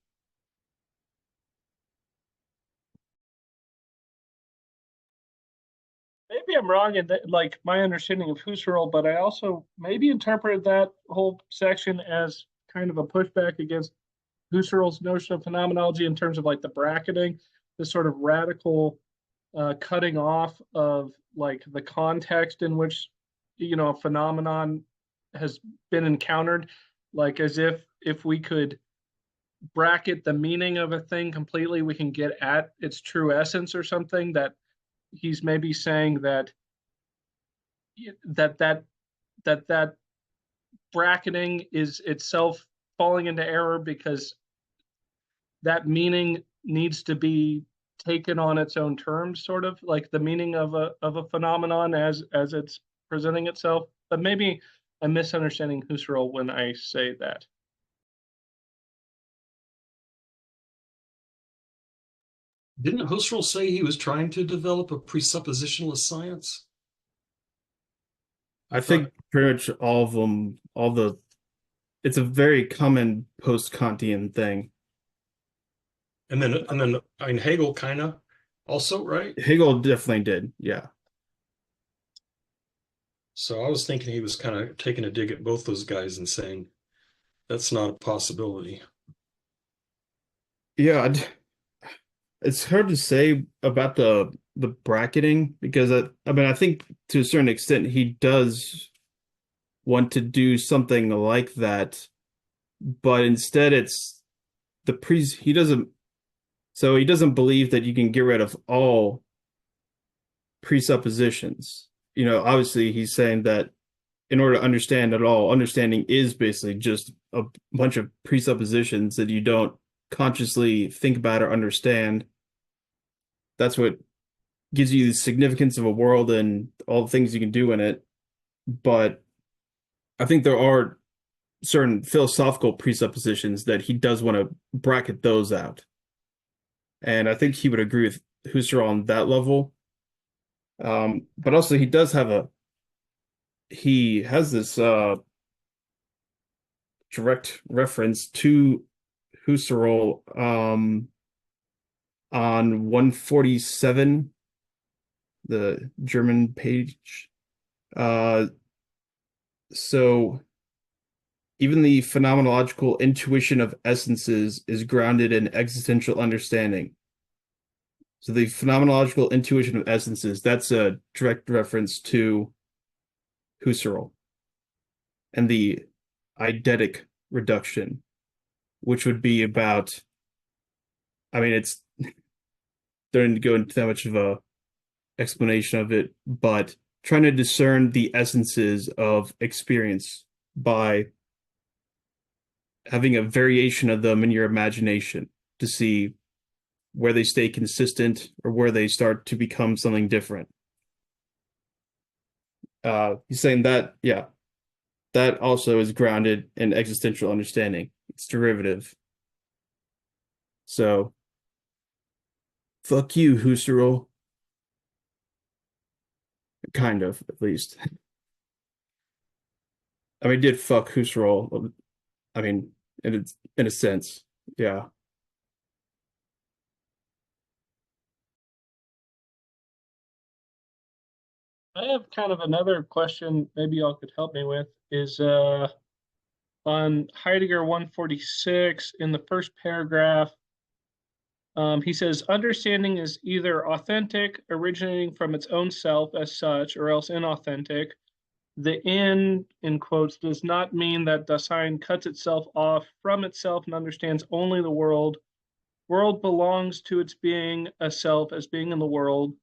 Maybe I'm wrong in that, like my understanding of Husserl, but I also maybe interpreted that whole section as kind of a pushback against Husserl's notion of phenomenology in terms of like the bracketing, this sort of radical cutting off of like the context in which a phenomenon has been encountered, like as if we could bracket the meaning of a thing completely, we can get at its true essence or something. That he's maybe saying that bracketing is itself falling into error because that meaning needs to be taken on its own terms, sort of like the meaning of a phenomenon as it's presenting itself. But maybe I'm misunderstanding Husserl when I say that. Didn't Husserl say he was trying to develop a presuppositionalist science? I think pretty much all of them, it's a very common post-Kantian thing. And then I mean, Hegel kind of also, right? Hegel definitely did, yeah. So I was thinking he was kind of taking a dig at both those guys and saying that's not a possibility. Yeah, it's hard to say about the bracketing because I mean I think to a certain extent he does want to do something like that, but instead it's the pre he doesn't so he doesn't believe that you can get rid of all presuppositions. You know, obviously he's saying that in order to understand at all, understanding is basically just a bunch of presuppositions that you don't consciously think about or understand. That's what gives you the significance of a world and all the things you can do in it. But I think there are certain philosophical presuppositions that he does want to bracket those out. And I think he would agree with Husserl on that level. But also he has this direct reference to Husserl on 147, the German page. So even the phenomenological intuition of essences is grounded in existential understanding. So the phenomenological intuition of essences, that's a direct reference to Husserl. And the eidetic reduction, which would be about, I mean, it's don't need to go into that much of a explanation of it, but trying to discern the essences of experience by having a variation of them in your imagination to see where they stay consistent or where they start to become something different. He's saying that, yeah, that also is grounded in existential understanding. It's derivative. So, fuck you, Husserl. Kind of, at least. I mean, did fuck Husserl. I mean, in a sense, yeah. I have kind of another question maybe y'all could help me with is on Heidegger 146 in the first paragraph. He says, understanding is either authentic, originating from its own self as such, or else inauthentic. The in quotes, does not mean that Dasein cuts itself off from itself and understands only the world. World belongs to its being a self as being in the world.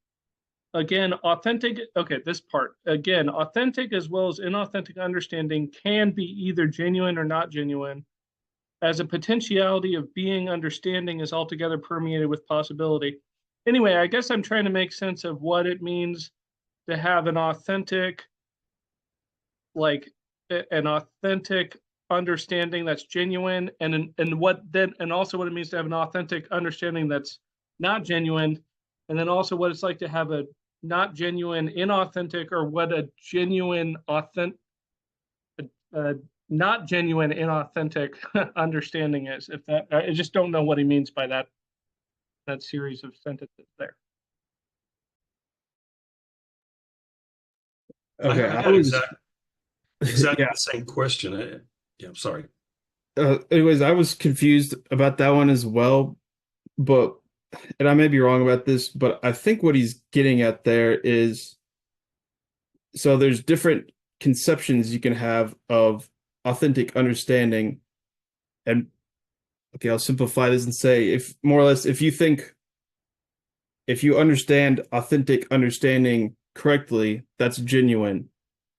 Again, authentic, okay, this part. Again, authentic as well as inauthentic understanding can be either genuine or not genuine, as a potentiality of being understanding is altogether permeated with possibility. Anyway, I guess I'm trying to make sense of what it means to have an authentic, like an authentic understanding that's genuine, and what then, and also what it means to have an authentic understanding that's not genuine, and then also what it's like to have a not genuine inauthentic, or what a genuine authentic not genuine inauthentic understanding is. If that, I just don't know what he means by that series of sentences there. Okay, I I had was exactly yeah. the same question. Yeah, I'm sorry. Anyways, I was confused about that one as well, but and I may be wrong about this, but I think what he's getting at there is so there's different conceptions you can have of authentic understanding. And okay, I'll simplify this and say if more or less if you understand authentic understanding correctly, that's genuine.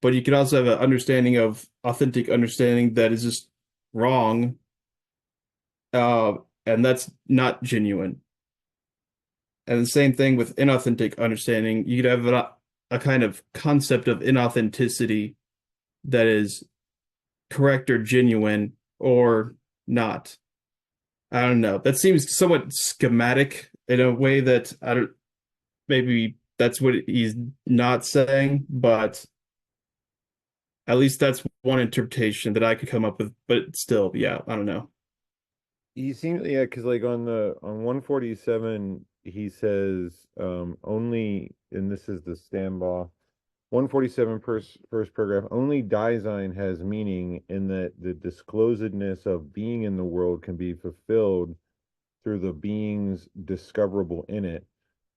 But you can also have an understanding of authentic understanding that is just wrong, and that's not genuine. And the same thing with inauthentic understanding. You could have a kind of concept of inauthenticity that is correct or genuine or not. I don't know. That seems somewhat schematic in a way that I don't, maybe that's what he's not saying, but at least that's one interpretation that I could come up with. But still, yeah, I don't know. He seems, yeah, because like on 147 he says only, and this is the Stambaugh 147 first paragraph, only Dasein has meaning in that the disclosedness of being in the world can be fulfilled through the beings discoverable in it.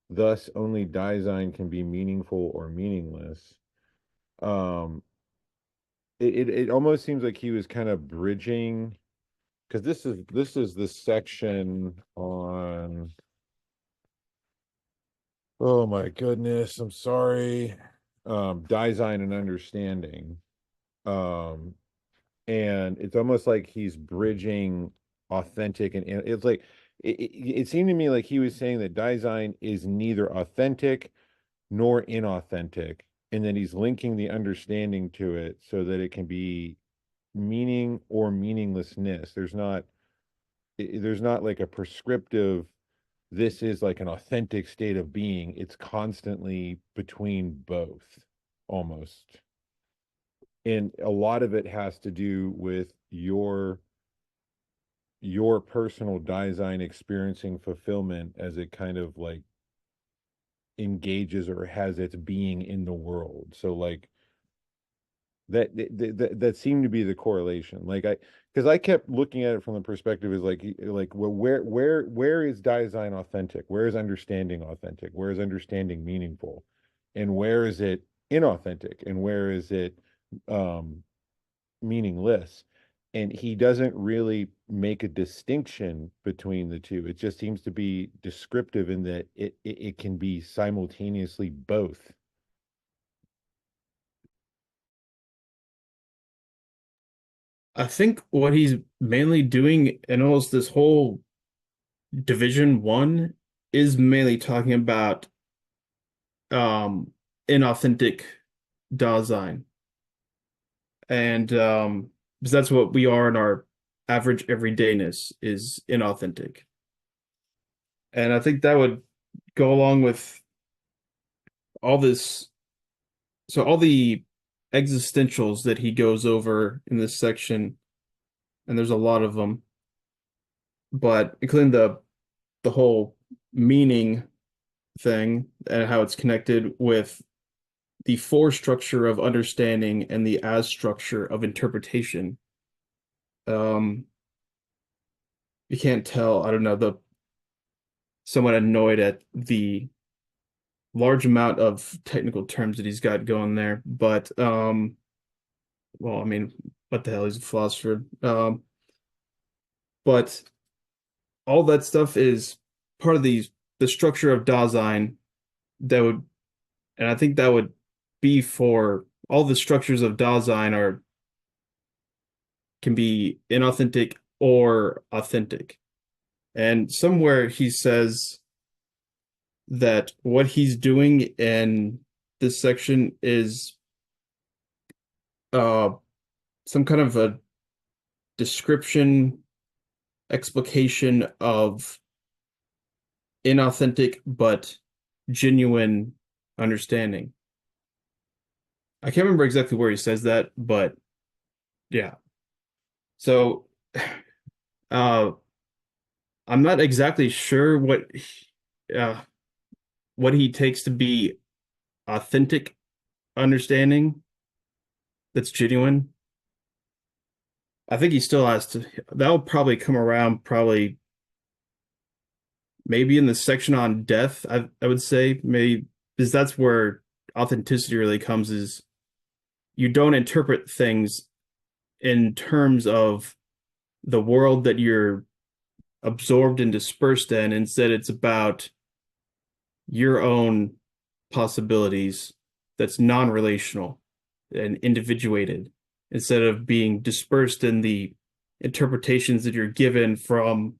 Thus, only Dasein can be meaningful or meaningless. Um, it almost seems like he was kind of bridging, because this is the section on, oh my goodness, I'm sorry, Dasein and understanding. Um, and it's almost like he's bridging authentic and it's like it seemed to me like he was saying that Dasein is neither authentic nor inauthentic, and then he's linking the understanding to it so that it can be meaning or meaninglessness. There's not like a prescriptive, this is like an authentic state of being. It's constantly between both, almost. And a lot of it has to do with your personal Dasein experiencing fulfillment as it kind of like engages or has its being in the world. So like that seemed to be the correlation. Like because I kept looking at it from the perspective is like well, where is Dasein authentic? Where is understanding authentic? Where is understanding meaningful? And where is it inauthentic? And where is it meaningless? And he doesn't really make a distinction between the two. It just seems to be descriptive in that it can be simultaneously both. I think what he's mainly doing in almost this whole Division One is mainly talking about inauthentic Dasein. And because that's what we are in our average everydayness is inauthentic. And I think that would go along with all this. So all the existentials that he goes over in this section, and there's a lot of them, but including the whole meaning thing and how it's connected with the for structure of understanding and the as structure of interpretation. You can't tell, I don't know, somewhat annoyed at the large amount of technical terms that he's got going there, but well, I mean, what the hell, he's a philosopher. But all that stuff is part of the structure of Dasein that would, and I think that would be for all the structures of Dasein can be inauthentic or authentic. And somewhere he says that what he's doing in this section is some kind of a description, explication of inauthentic but genuine understanding. I can't remember exactly where he says that, but yeah. So I'm not exactly sure what he takes to be authentic understanding that's genuine. I think he still has to, that'll probably come around probably maybe in the section on death, I would say, maybe, because that's where authenticity really comes, is you don't interpret things in terms of the world that you're absorbed and dispersed in. Instead, it's about your own possibilities that's non-relational and individuated, instead of being dispersed in the interpretations that you're given from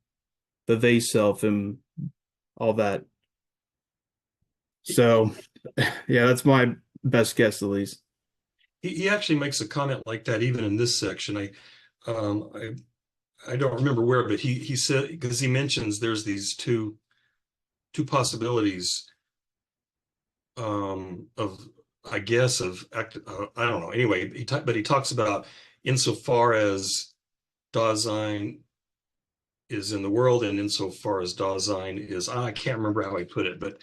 the they self and all that. So, yeah, that's my best guess, at least. He actually makes a comment like that even in this section. I don't remember where, but he said, because he mentions there's these two two possibilities of, I guess, of I don't know. Anyway, but he talks about insofar as Dasein is in the world, and insofar as Dasein is, I can't remember how he put it, but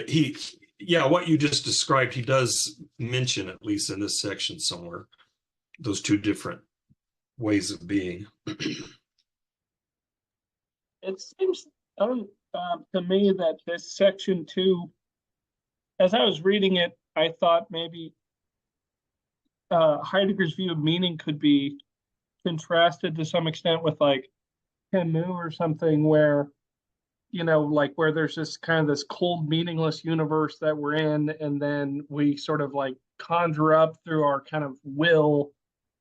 he, yeah, what you just described, he does mention, at least in this section somewhere, those two different ways of being. It seems to me that this section 2, as I was reading it, I thought maybe Heidegger's view of meaning could be contrasted to some extent with like Camus or something, where, you know, like where there's this kind of this cold, meaningless universe that we're in, and then we sort of like conjure up through our kind of will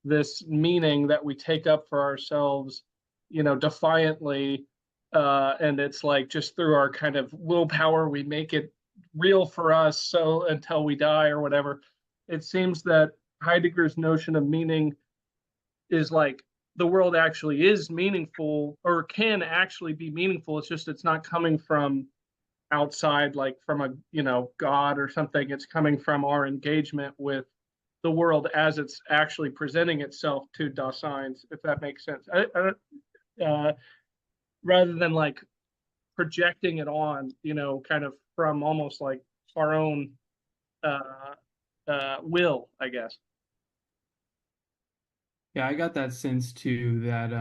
this meaning that we take up for ourselves, you know, defiantly. And it's like just through our kind of willpower, we make it real for us. So until we die or whatever, it seems that Heidegger's notion of meaning is like the world actually is meaningful, or can actually be meaningful. It's just, it's not coming from outside, like from a, you know, God or something. It's coming from our engagement with the world as it's actually presenting itself to Dasein, if that makes sense. Rather than like projecting it on, you know, kind of from almost like our own will, I guess. Yeah, I got that sense too, that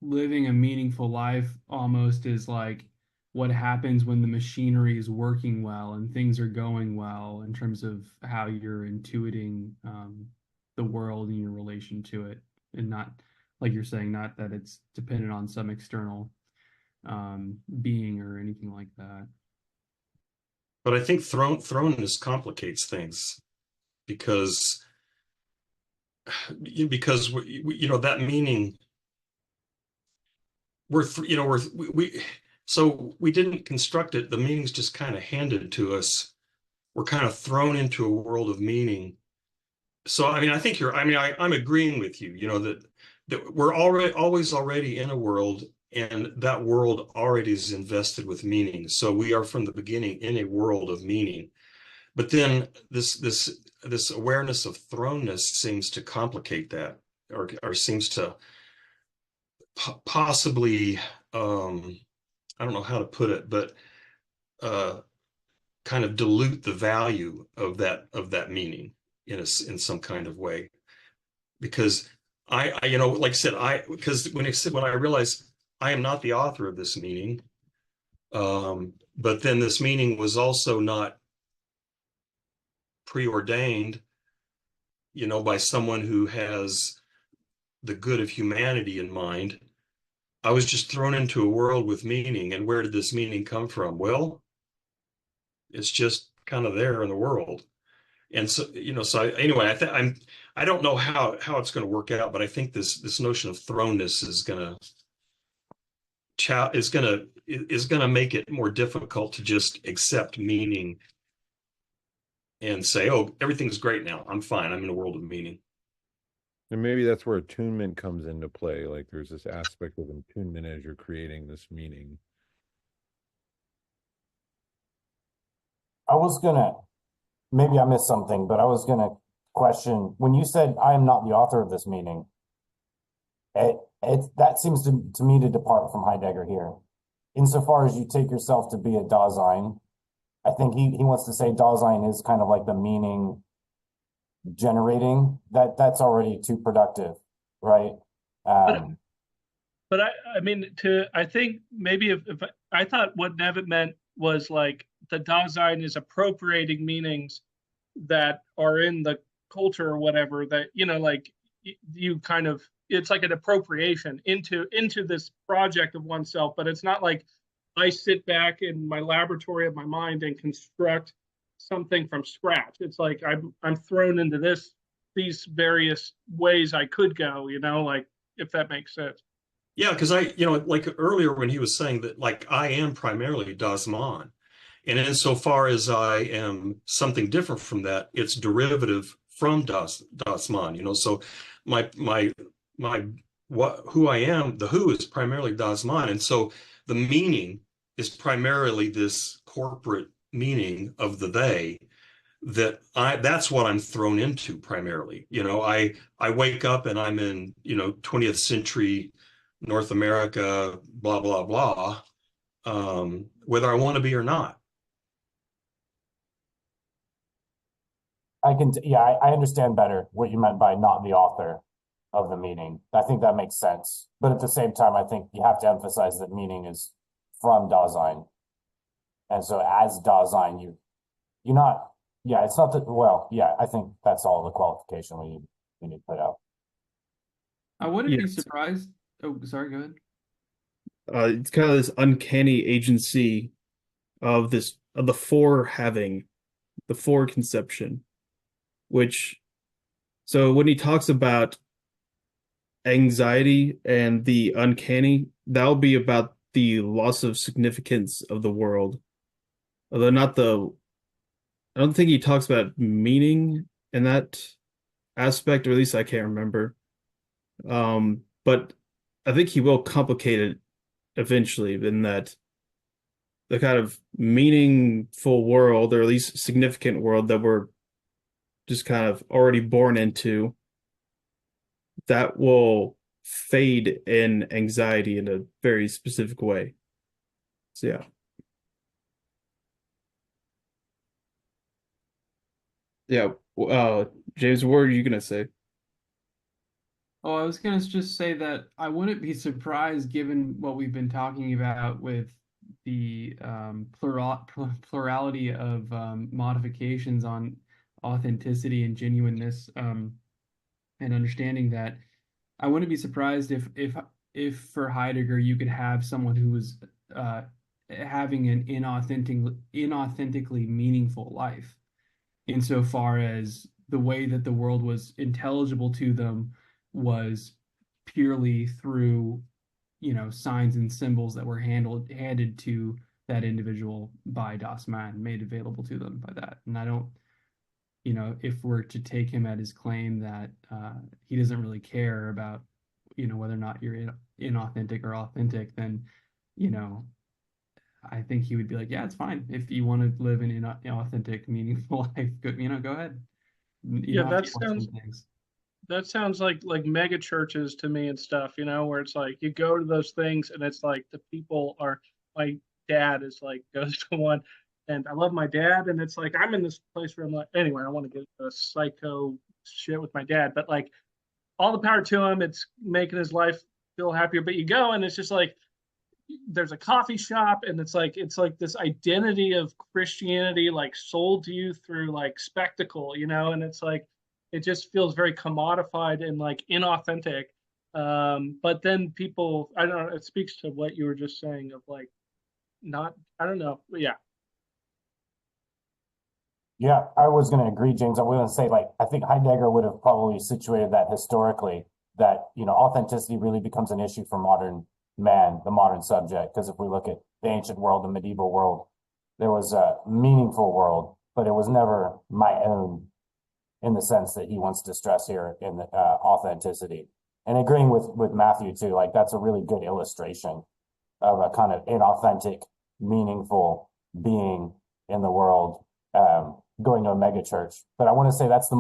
living a meaningful life almost is like what happens when the machinery is working well and things are going well in terms of how you're intuiting the world and your relation to it, and not, like you're saying, not that it's dependent on some external being or anything like that. But I think thrownness complicates things because you know, that meaning, so we didn't construct it. The meaning's just kind of handed to us. We're kind of thrown into a world of meaning. So I mean, I think I'm agreeing with you, you know, that we're already in a world, and that world already is invested with meaning. So we are from the beginning in a world of meaning. But then this awareness of thrownness seems to complicate that, or seems to possibly, I don't know how to put it, but kind of dilute the value of that meaning in some kind of way. Because I you know, like I said, because when I realized I am not the author of this meaning, but then this meaning was also not preordained, you know, by someone who has the good of humanity in mind. I was just thrown into a world with meaning. And where did this meaning come from? Well, it's just kind of there in the world. And so, you know, so anyway, I don't know how it's going to work out, but I think this notion of thrownness is going to make it more difficult to just accept meaning and say, oh, everything's great now. I'm fine. I'm in a world of meaning. And maybe that's where attunement comes into play. Like there's this aspect of attunement as you're creating this meaning. Maybe I missed something, but I was gonna question, when you said I am not the author of this meaning, that seems to me to depart from Heidegger here. Insofar as you take yourself to be a Dasein, I think he wants to say Dasein is kind of like the meaning generating, that's already too productive, right? But I mean, I think maybe if I thought what Nevitt meant was like the Dasein is appropriating meanings that are in the culture or whatever, that, you know, like you kind of, it's like an appropriation into this project of oneself, but it's not like I sit back in my laboratory of my mind and construct something from scratch. It's like I'm thrown into these various ways I could go, you know, like, if that makes sense. Yeah, because you know, like earlier when he was saying that, like, I am primarily Das Man, and insofar as I am something different from that, it's derivative from Das Man, you know. So my who I am, the who is primarily Das Man, and so the meaning is primarily this corporate meaning of the they, that's what I'm thrown into primarily. I wake up and I'm in, 20th century North America, blah, blah, blah, whether I want to be or not. I understand better what you meant by not the author of the meaning. I think that makes sense. But at the same time, I think you have to emphasize that meaning is from Dasein. And so as Dasein, you're not, it's not that, well, I think that's all the qualification we need to put out. I wouldn't be Yes. surprised. Oh, sorry, go ahead. It's kind of this uncanny agency of the four having the four conception, so when he talks about anxiety and the uncanny, that'll be about the loss of significance of the world. Although I don't think he talks about meaning in that aspect, or at least I can't remember. But I think he will complicate it eventually, in that the kind of meaningful world, or at least significant world that we're just kind of already born into, that will fade in anxiety in a very specific way. So yeah. James, what are you gonna say? Oh, I was gonna just say that I wouldn't be surprised, given what we've been talking about with the plurality of modifications on authenticity and genuineness, and understanding that. I wouldn't be surprised if for Heidegger you could have someone who was having an inauthentically meaningful life, insofar as the way that the world was intelligible to them was purely through, signs and symbols that were handed to that individual by Das Man, made available to them by that. And I don't, if we're to take him at his claim that he doesn't really care about, whether or not you're inauthentic or authentic, then, I think he would be like, yeah, it's fine. If you want to live an inauthentic, meaningful life, go ahead. You don't have to question things. That sounds like mega churches to me and stuff, where it's like you go to those things and it's like the people are, my dad is like goes to one, and I love my dad, and it's like I'm in this place where I'm like, anyway, I want to get a psycho shit with my dad, but like all the power to him, it's making his life feel happier. But you go and it's just like there's a coffee shop, and it's like this identity of Christianity like sold to you through like spectacle, and it's like it just feels very commodified and like inauthentic. But then people, I don't know, it speaks to what you were just saying of like not, I don't know. But yeah. Yeah, I was going to agree, James. I was going to say, like, I think Heidegger would have probably situated that historically, that, authenticity really becomes an issue for modern man, the modern subject. Because if we look at the ancient world, the medieval world, there was a meaningful world, but it was never my own, in the sense that he wants to stress here in the authenticity. And agreeing with Matthew too, like that's a really good illustration of a kind of inauthentic, meaningful being in the world, going to a mega church. But I want to say that's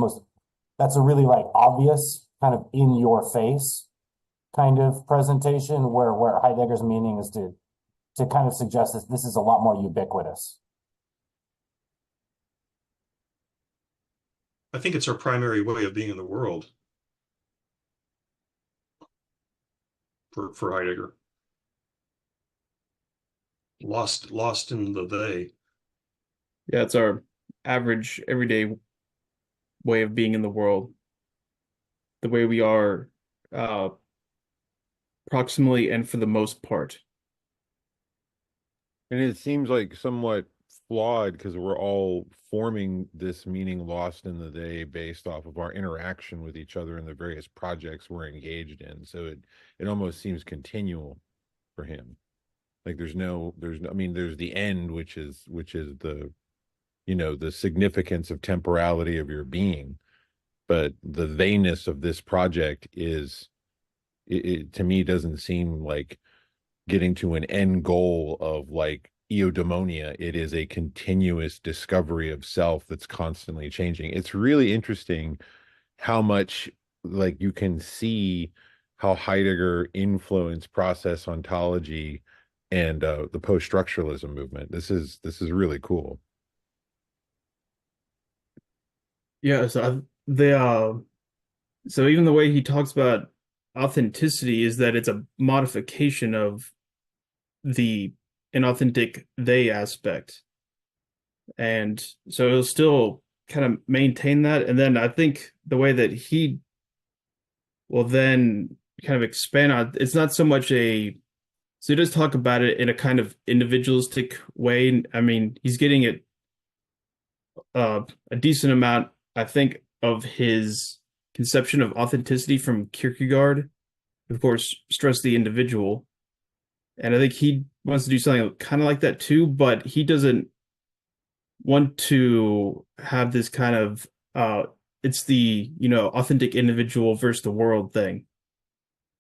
a really like obvious kind of in your face kind of presentation, where Heidegger's meaning is to kind of suggest that this is a lot more ubiquitous. I think it's our primary way of being in the world for Heidegger. Lost in the they. Yeah, it's our average, everyday way of being in the world. The way we are, proximally and for the most part. And it seems like somewhat flawed because we're all forming this meaning lost in the day based off of our interaction with each other in the various projects we're engaged in. So it almost seems continual for him. Like there's the end, which is the, the significance of temporality of your being, but the they-ness of this project is, it to me doesn't seem like getting to an end goal of like eudaimonia. It is a continuous discovery of self that's constantly changing. It's really interesting how much like you can see how Heidegger influenced process ontology and the post-structuralism movement. This is really cool. Yeah, so even the way he talks about authenticity is that it's a modification of the inauthentic they aspect. And so it'll still kind of maintain that. And then I think the way that he will then kind of expand on it's not so much so he does talk about it in a kind of individualistic way. I mean, he's getting it a decent amount, I think, of his conception of authenticity from Kierkegaard. Of course, stress the individual. And I think he wants to do something kind of like that too, but he doesn't want to have this kind of it's the, authentic individual versus the world thing.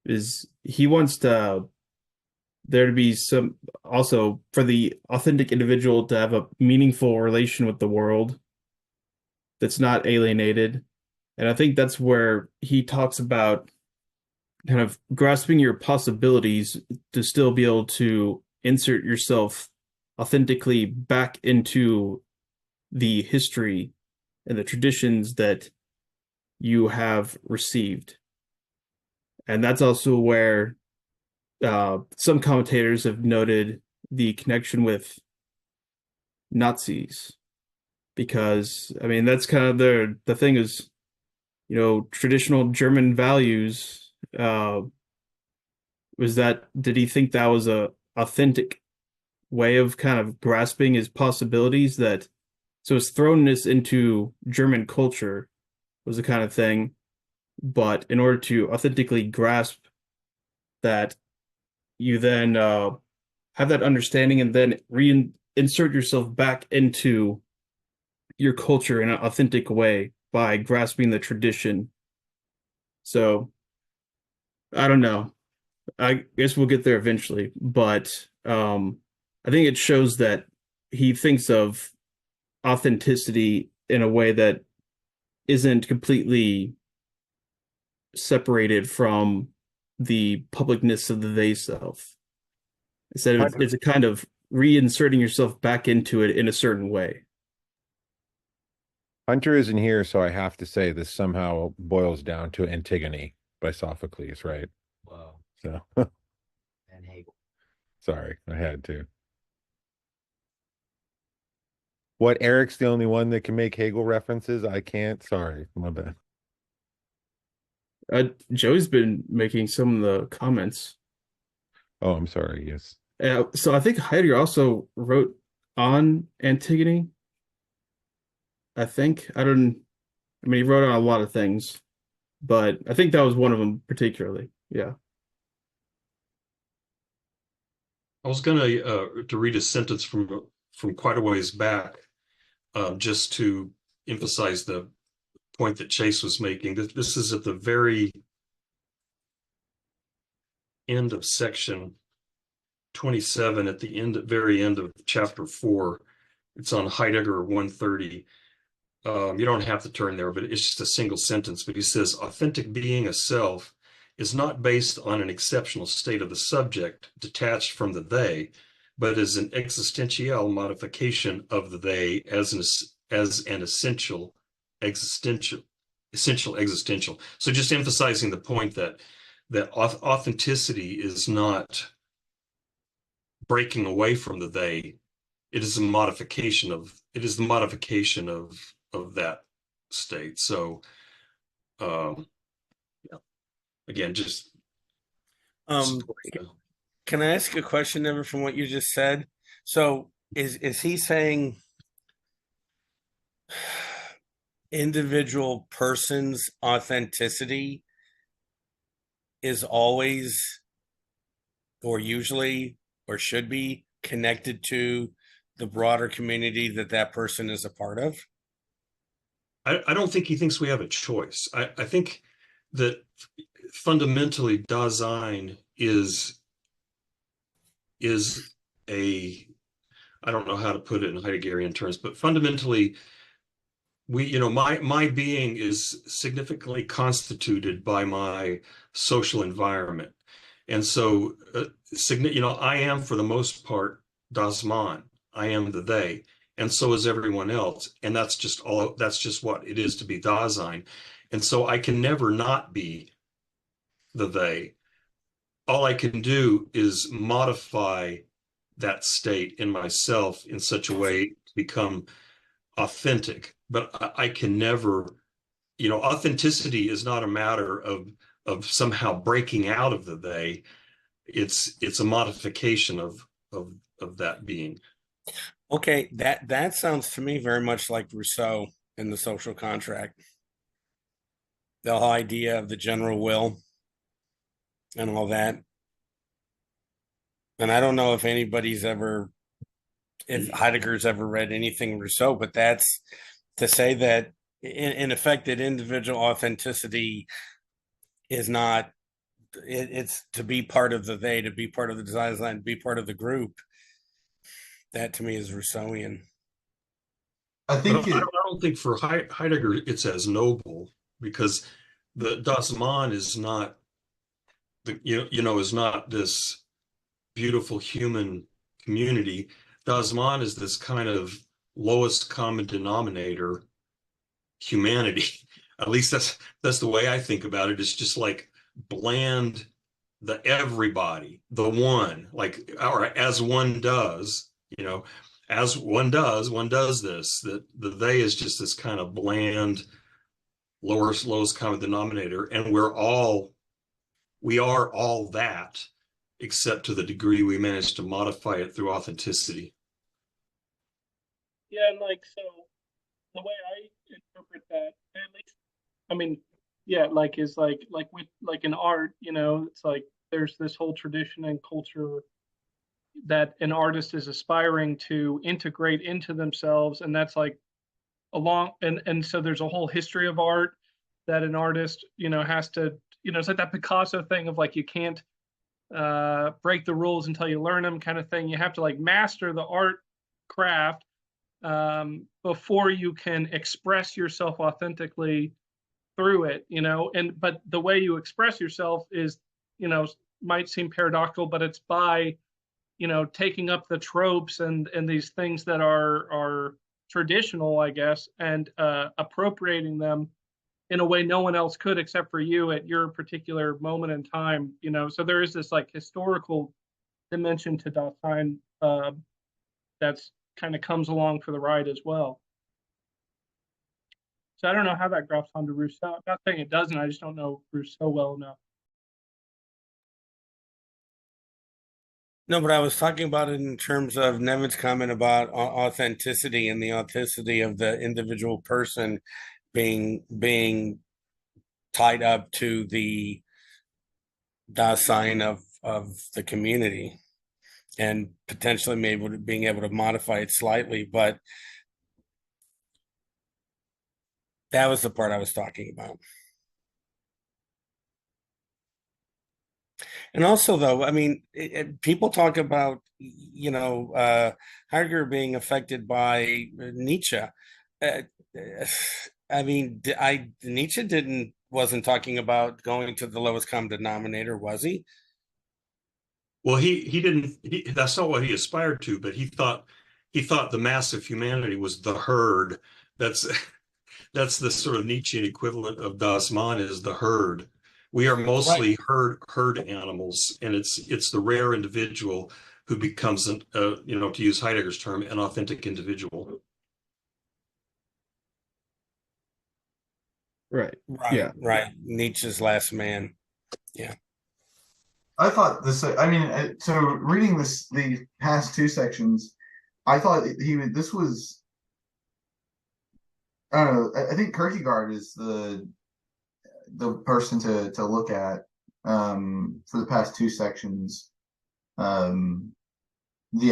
Is he wants there to be some also for the authentic individual to have a meaningful relation with the world that's not alienated. And I think that's where he talks about kind of grasping your possibilities to still be able to insert yourself authentically back into the history and the traditions that you have received. And that's also where some commentators have noted the connection with Nazis, because I mean that's kind of the thing is, traditional German values. Did he think that was a authentic way of kind of grasping his possibilities? So his thrownness into German culture was the kind of thing, but in order to authentically grasp that, you then have that understanding and then reinsert yourself back into your culture in an authentic way by grasping the tradition. So I don't know. I guess we'll get there eventually, but I think it shows that he thinks of authenticity in a way that isn't completely separated from the publicness of the they self. Instead of it's a kind of reinserting yourself back into it in a certain way. Hunter isn't here, so I have to say this somehow boils down to Antigone by Sophocles, right? Wow. So And Hegel. sorry, I had to. What, Eric's the only one that can make Hegel references? I can't. Sorry, my bad. Joe's been making some of the comments. Oh, I'm sorry. Yes. So I think Heidegger also wrote on Antigone. I think I mean, he wrote on a lot of things, but I think that was one of them particularly. Yeah. I was gonna to read a sentence from quite a ways back, just to emphasize the point that Chase was making. This is at the very end of section 27, at the very end of chapter 4. It's on Heidegger 130. You don't have to turn there, but it's just a single sentence. But he says, authentic being, a self, is not based on an exceptional state of the subject detached from the they, but is an existential modification of the they as an essential existential. So just emphasizing the point that authenticity is not breaking away from the they. It is the modification of that state. So yeah. Again, just Can I ask a question, Ever, from what you just said? So is he saying individual person's authenticity is always or usually or should be connected to the broader community that person is a part of? I don't think he thinks we have a choice. I think that fundamentally Dasein is is I don't know how to put it in Heideggerian terms, but fundamentally, my being is significantly constituted by my social environment. And so, I am for the most part das Man. I am the they, and so is everyone else. And that's just what it is to be Dasein. And so I can never not be the they. All I can do is modify that state in myself in such a way to become authentic. But I can never, authenticity is not a matter of somehow breaking out of the they. It's a modification of that being. Okay, that sounds to me very much like Rousseau in the social contract. The whole idea of the general will and all that. And I don't know if if Heidegger's ever read anything Rousseau, but that's to say that in effect that individual authenticity is not, it's to be part of the they, to be part of the design line, to be part of the group. That to me is Rousseauian. I think I don't think for Heidegger it's as noble, because the Das Man is not is not this beautiful human community. Das Man is this kind of lowest common denominator humanity. At least that's the way I think about it. It's just like bland, the everybody, the one, like, or as one does, as one does this. That the they is just this kind of bland, lowest common denominator, and we are all that, except to the degree we manage to modify it through authenticity. Yeah, and like so the way I interpret that, at least, I mean, yeah, like is like with like in art, it's like there's this whole tradition and culture that an artist is aspiring to integrate into themselves, and that's like along and so there's a whole history of art that an artist has to, it's like that Picasso thing of like you can't break the rules until you learn them kind of thing. You have to like master the art craft before you can express yourself authentically through it, and but the way you express yourself is, might seem paradoxical, but it's by taking up the tropes and these things that are traditional, I guess, and appropriating them in a way no one else could except for you at your particular moment in time. So there is this like historical dimension to Dasein that's kind of comes along for the ride as well. So I don't know how that graphs onto Rousseau. I'm not saying it doesn't. I just don't know Rousseau well enough. No, but I was talking about it in terms of Nevin's comment about authenticity and the authenticity of the individual person being tied up to the Dasein of the community, and potentially maybe being able to modify it slightly. But that was the part I was talking about. And also, though, I mean, people talk about, Heidegger being affected by Nietzsche. I mean, Nietzsche wasn't talking about going to the lowest common denominator, was he? Well, he didn't. That's not what he aspired to, but he thought the mass of humanity was the herd. That's that's the sort of Nietzschean equivalent of Das Man, is the herd. We are mostly herd animals, and it's the rare individual who becomes to use Heidegger's term, an authentic individual. Right. Right. Yeah. Right. Nietzsche's last man. Yeah. I thought this. I mean, so reading the past two sections, I thought this was. I don't know. I think Kierkegaard is the person to look at for the past two sections. The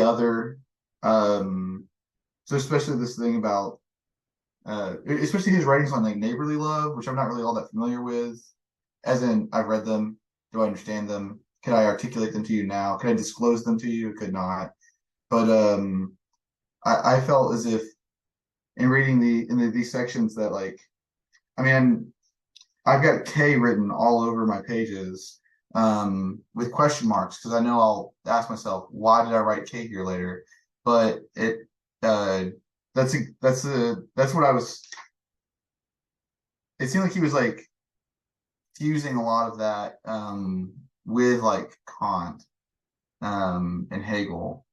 other, so especially this thing about, especially his writings on like neighborly love, which I'm not really all that familiar with. As in, I've read them. Do I understand them? could I articulate them to you now? Could I disclose them to you? Could not. But I felt as if in reading these sections that like, I mean, I've got K written all over my pages with question marks because I know I'll ask myself, why did I write K here later? But it that's what I was. It seemed like he was like fusing a lot of that with like Kant and Hegel.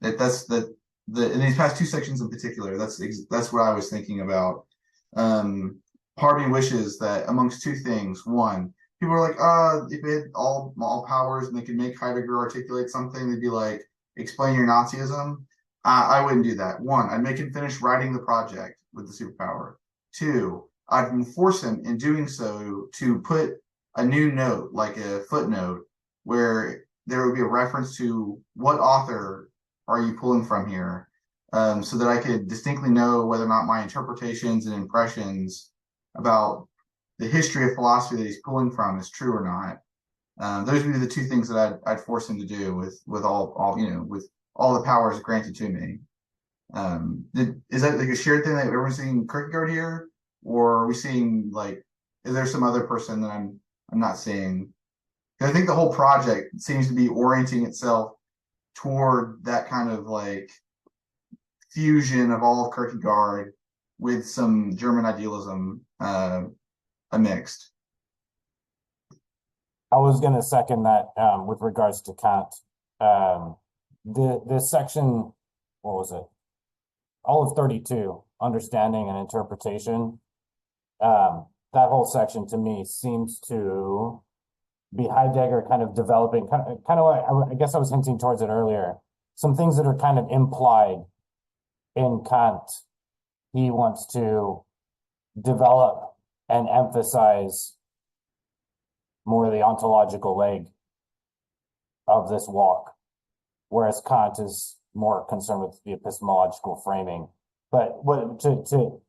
That's in these past two sections in particular. That's what I was thinking about. Part of me wishes that amongst two things, one, people are like, if they had all powers and they could make Heidegger articulate something, they'd be like, explain your Nazism. I wouldn't do that. One, I'd make him finish writing the project with the superpower. Two, I'd force him in doing so to put a new note, like a footnote, where there would be a reference to what author are you pulling from here, so that I could distinctly know whether or not my interpretations and impressions about the history of philosophy that he's pulling from is true or not. Those would be the two things that I'd force him to do with all with all the powers granted to me. Is that like a shared thing that everyone's seeing Kierkegaard here, or are we seeing like, is there some other person that I'm not seeing? I think the whole project seems to be orienting itself toward that kind of like fusion of all of Kierkegaard with some German idealism mixed. I was going to second that with regards to Kant. This section, what was it? All of 32, understanding and interpretation. That whole section to me seems to be Heidegger kind of developing, kind of like, I guess I was hinting towards it earlier, some things that are kind of implied in Kant. He wants to develop and emphasize more of the ontological leg of this walk, whereas Kant is more concerned with the epistemological framing. But what to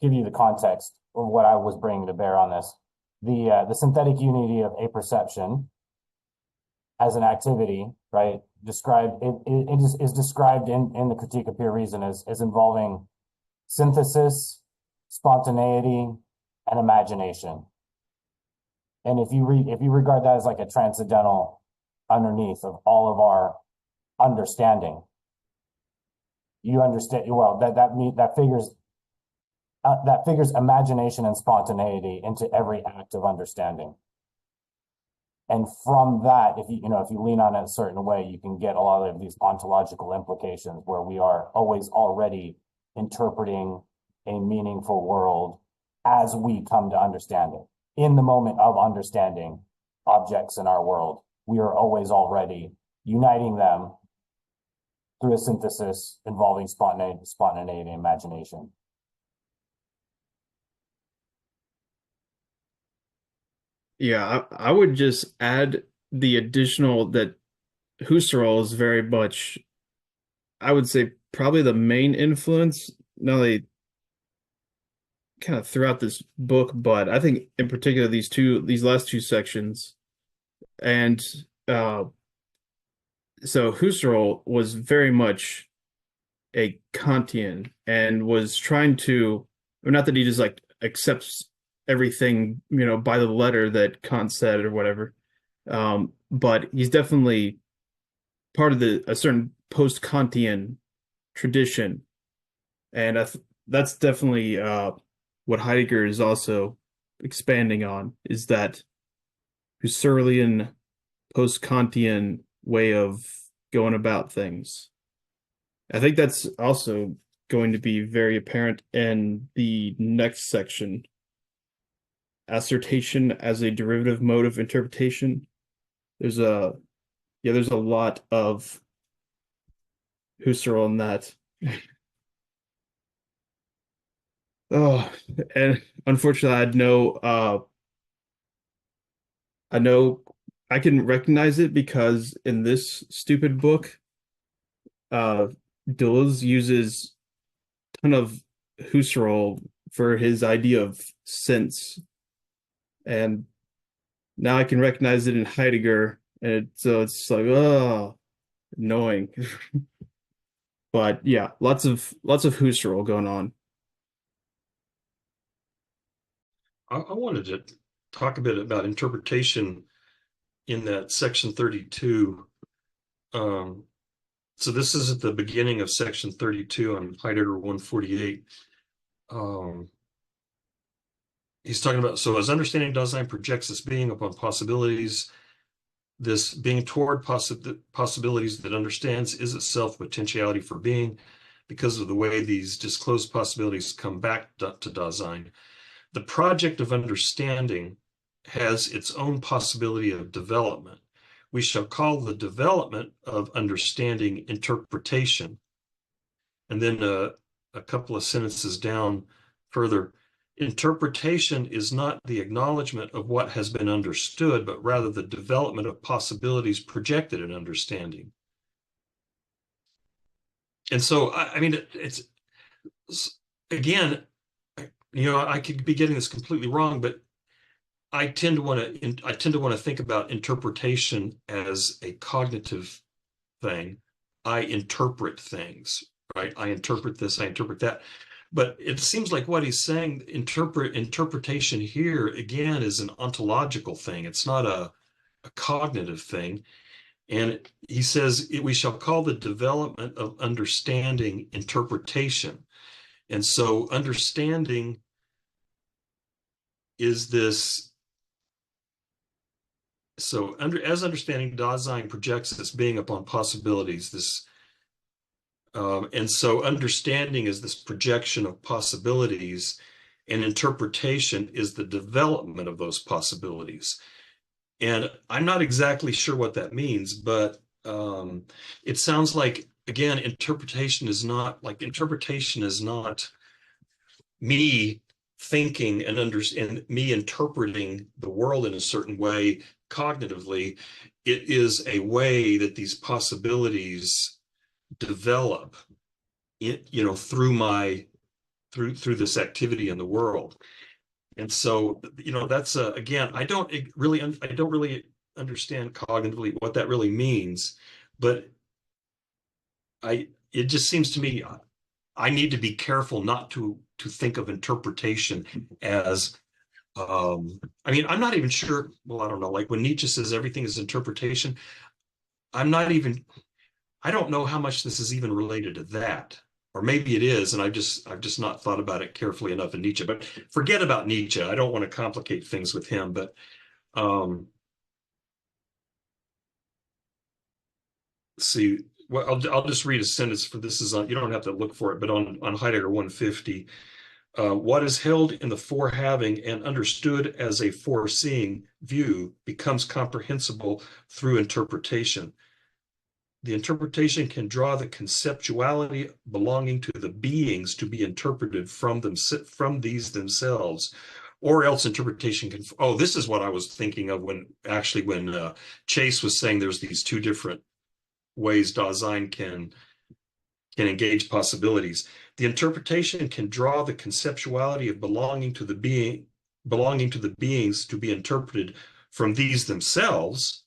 give you the context of what I was bringing to bear on this, the synthetic unity of apperception as an activity, right? It is described in the Critique of Pure Reason as involving synthesis, spontaneity, and imagination. And if you regard that as like a transcendental underneath of all of our understanding, you understand well that figures imagination and spontaneity into every act of understanding. And from that, if you lean on it a certain way, you can get a lot of these ontological implications where we are always already interpreting a meaningful world as we come to understand it. In the moment of understanding objects in our world, we are always already uniting them through a synthesis involving spontaneity and imagination. Yeah, I would just add the additional that Husserl is very much, I would say, probably the main influence, not only kind of throughout this book, but I think in particular these last two sections. And so Husserl was very much a Kantian and was trying to, not that he just like accepts everything, by the letter that Kant said or whatever. But he's definitely part of a certain post-Kantian tradition. And that's definitely what Heidegger is also expanding on, is that Husserlian post-Kantian way of going about things. I think that's also going to be very apparent in the next section, assertion as a derivative mode of interpretation. There's a lot of Husserl in that. Oh, and unfortunately, I know I can recognize it because in this stupid book, Deleuze uses a ton of Husserl for his idea of sense. And now I can recognize it in Heidegger And so it's like, oh, annoying. But yeah, lots of Husserl going on. I wanted to talk a bit about interpretation in that section 32. Um, so this is at the beginning of section 32 on Heidegger 148. He's talking about, so as understanding Dasein projects this being upon possibilities, this being toward possibilities that understands is itself potentiality for being because of the way these disclosed possibilities come back to Dasein. The project of understanding has its own possibility of development. We shall call the development of understanding interpretation. And then a couple of sentences down further, interpretation is not the acknowledgement of what has been understood, but rather the development of possibilities projected in understanding. And so, I mean, it's again, I could be getting this completely wrong, but I tend to want to think about interpretation as a cognitive thing. I interpret things, right? I interpret this, I interpret that. But it seems like what he's saying, interpretation here again is an ontological thing. It's not a cognitive thing. And he says we shall call the development of understanding interpretation. And so understanding is this. So as understanding Dasein projects this being upon possibilities, this and so understanding is this projection of possibilities, and interpretation is the development of those possibilities. And I'm not exactly sure what that means, but it sounds like, again, interpretation is not me thinking and me interpreting the world in a certain way cognitively. It is a way that these possibilities develop through this activity in the world. And so that's again, I don't really understand cognitively what that really means, but it just seems to me I need to be careful not to think of interpretation as I'm not even sure. Well, I don't know, like when Nietzsche says everything is interpretation, I don't know how much this is even related to that. Or maybe it is, and I've just not thought about it carefully enough in Nietzsche. But forget about Nietzsche. I don't want to complicate things with him. But see, well, I'll just read a sentence for this. Is on, you don't have to look for it, but on Heidegger 150, what is held in the forehaving and understood as a foreseeing view becomes comprehensible through interpretation. The interpretation can draw the conceptuality belonging to the beings to be interpreted from these themselves, or else interpretation can. Oh, this is what I was thinking of when Chase was saying there's these two different ways Dasein can engage possibilities. The interpretation can draw the conceptuality of belonging to the beings to be interpreted from these themselves,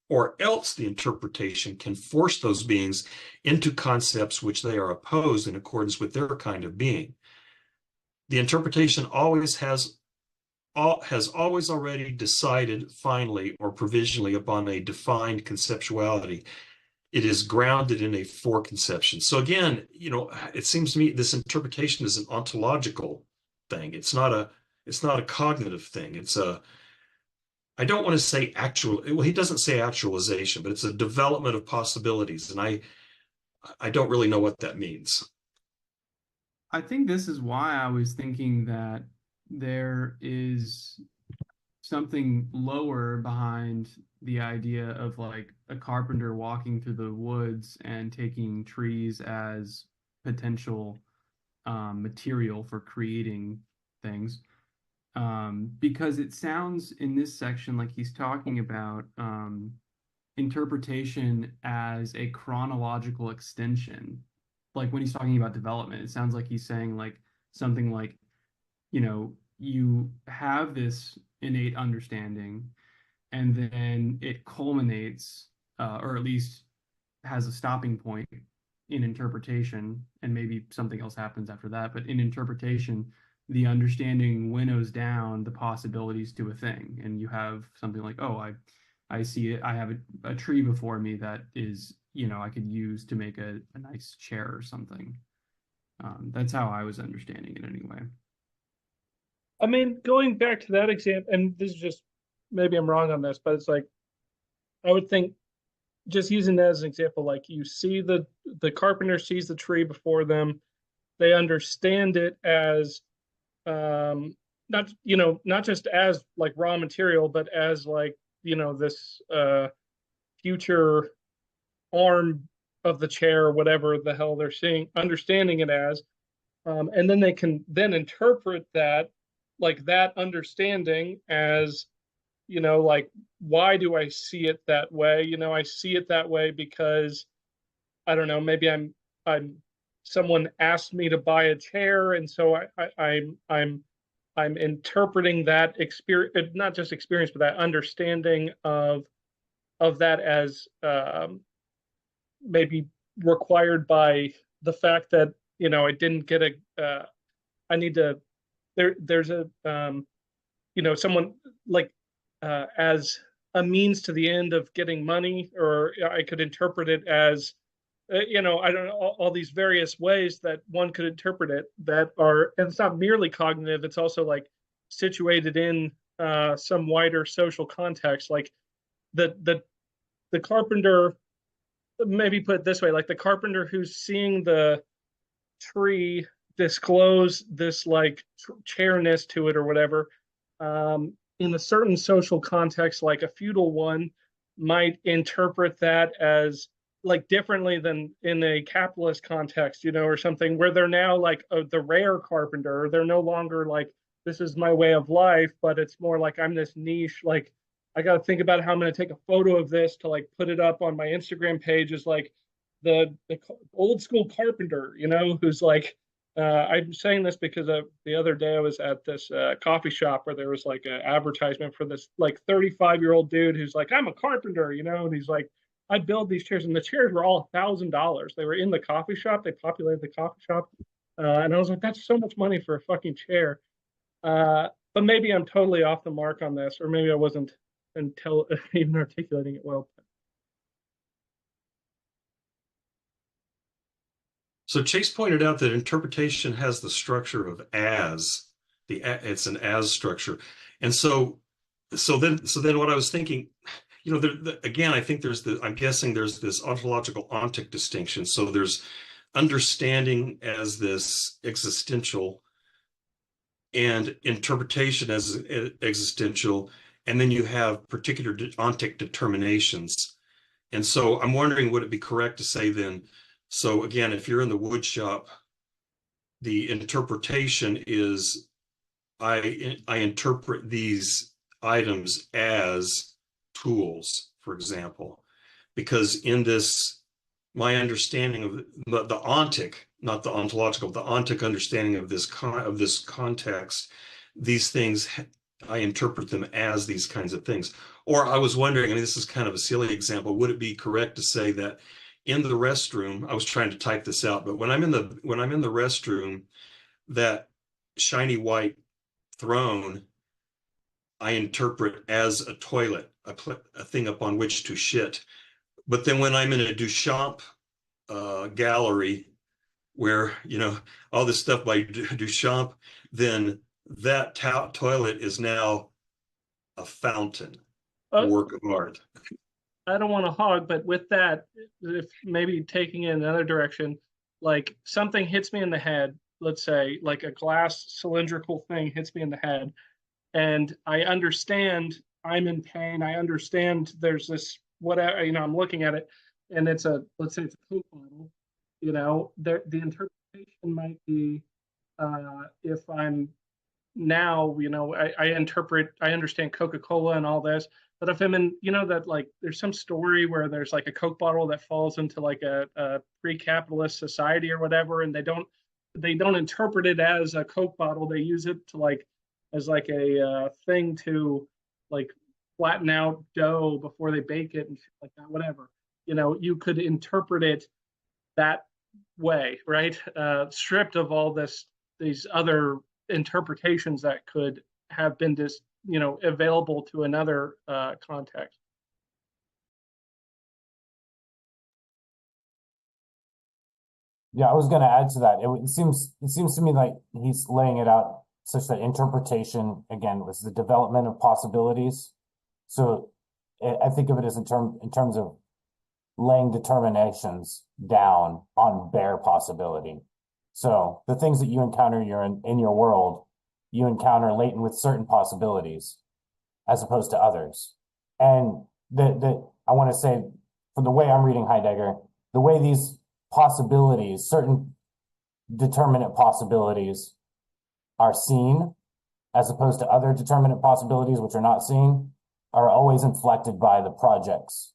or else the interpretation can force those beings into concepts which they are opposed in accordance with their kind of being. The interpretation has always already decided finally or provisionally upon a defined conceptuality. It is grounded in a foreconception. So again, it seems to me this interpretation is an ontological thing. It's not a cognitive thing. I don't want to say well, he doesn't say actualization, but it's a development of possibilities. And I don't really know what that means. I think this is why I was thinking that there is something lower behind the idea of like a carpenter walking through the woods and taking trees as potential material for creating things. Because it sounds in this section like he's talking about interpretation as a chronological extension. Like when he's talking about development, it sounds like he's saying like something like, you have this innate understanding, and then it culminates, or at least has a stopping point in interpretation, and maybe something else happens after that. But in interpretation, the understanding winnows down the possibilities to a thing, and you have something like, oh, I see it. I have a tree before me that is, I could use to make a nice chair or something. That's how I was understanding it anyway. I mean, going back to that example, and this is just, maybe I'm wrong on this, but it's like, I would think, just using that as an example, like you see the carpenter sees the tree before them, they understand it as not not just as like raw material, but as like this future arm of the chair, or whatever the hell they're seeing, understanding it as, and then they can then interpret that, like that understanding as, like, why do I see it that way? I see it that way because, I don't know, maybe I'm someone asked me to buy a chair, and so I'm interpreting that experience, not just experience, but that understanding of that as maybe required by the fact that I didn't get I need to, there's a someone like as a means to the end of getting money, or I could interpret it as I don't know, all these various ways that one could interpret it that are, and it's not merely cognitive, it's also like situated in some wider social context, like the carpenter, maybe put it this way, like the carpenter who's seeing the tree disclose this like chairness to it or whatever, in a certain social context, like a feudal one, might interpret that as like differently than in a capitalist context, or something where they're now like the rare carpenter. They're no longer like, this is my way of life, but it's more like I'm this niche, like I got to think about how I'm going to take a photo of this to like put it up on my Instagram page as like the old school carpenter, who's like, I'm saying this because the other day I was at this coffee shop where there was like an advertisement for this like 35-year-old dude who's like, I'm a carpenter, and he's like, I build these chairs, and the chairs were all $1,000. They were in the coffee shop. They populated the coffee shop, and I was like, that's so much money for a fucking chair. But maybe I'm totally off the mark on this, or maybe I wasn't until even articulating it well. So Chase pointed out that interpretation has the structure of as. It's an as structure. And so then what I was thinking, again, I think I'm guessing there's this ontological ontic distinction. So there's understanding as this existential and interpretation as existential, and then you have particular ontic determinations. And so I'm wondering, would it be correct to say then, so again, if you're in the wood shop, the interpretation is I interpret these items as tools, for example, because in this, my understanding of the ontic, not the ontological, the ontic understanding of this context, these things, I interpret them as these kinds of things. Or I was wondering, I mean, this is kind of a silly example, would it be correct to say that in the restroom, I was trying to type this out, but when I'm in the restroom, that shiny white throne, I interpret as a toilet, a thing upon which to shit. But then when I'm in a Duchamp gallery, where all this stuff by Duchamp, then that toilet is now a fountain, a work of art. I don't want to hog, but with that, if maybe taking it in another direction, like something hits me in the head, let's say like a glass cylindrical thing hits me in the head, and I understand I'm in pain. I understand there's this whatever, I'm looking at it, and let's say it's a Coke bottle, the interpretation might be, if I'm now, I understand Coca-Cola and all this, but if I'm in, that like there's some story where there's like a Coke bottle that falls into like a pre-capitalist society or whatever, and they don't interpret it as a Coke bottle. They use it to like as like a thing to like flatten out dough before they bake it and shit like that, whatever. You could interpret it that way, right? Stripped of all these other interpretations that could have been available to another context. Yeah, I was going to add to that. It seems to me like he's laying it out such that interpretation again was the development of possibilities. So I think of it as in terms of laying determinations down on bare possibility. So the things that you encounter in your world, you encounter latent with certain possibilities, as opposed to others. And I want to say, from the way I'm reading Heidegger, the way these possibilities, certain determinate possibilities, are seen, as opposed to other determinate possibilities which are not seen, are always inflected by the projects.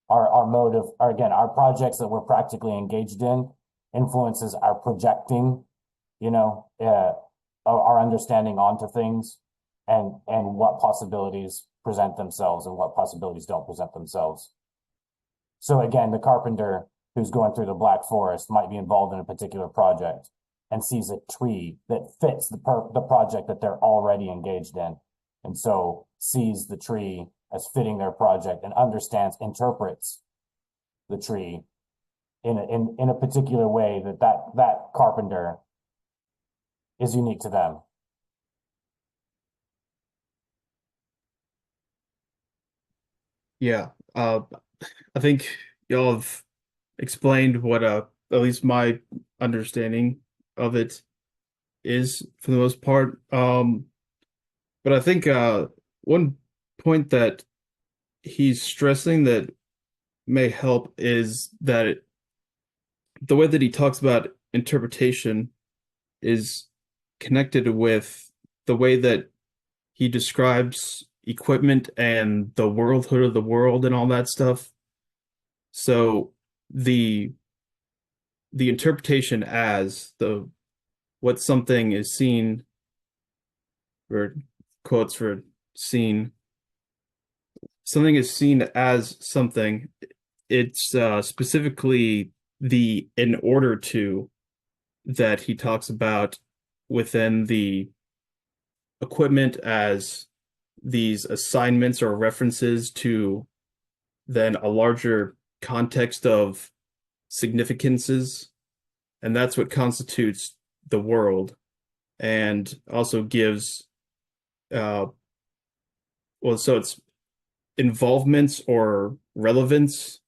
Our motive, our projects that we're practically engaged in influences our projecting, our understanding onto things, and what possibilities present themselves and what possibilities don't present themselves. So again, the carpenter who's going through the Black Forest might be involved in a particular project and sees a tree that fits the project that they're already engaged in, and so sees the tree as fitting their project and interprets the tree in a particular way that carpenter is unique to them. Yeah, I think y'all have explained what at least my understanding of it is for the most part. But I think one point that he's stressing that may help is that the way that he talks about interpretation is connected with the way that he describes equipment and the worldhood of the world and all that stuff. So the interpretation as what something is seen, or quotes for seen, something is seen as something. It's specifically the in order to that he talks about within the equipment as these assignments or references to then a larger context of significances, and that's what constitutes the world, and also gives so it's involvements or relevance,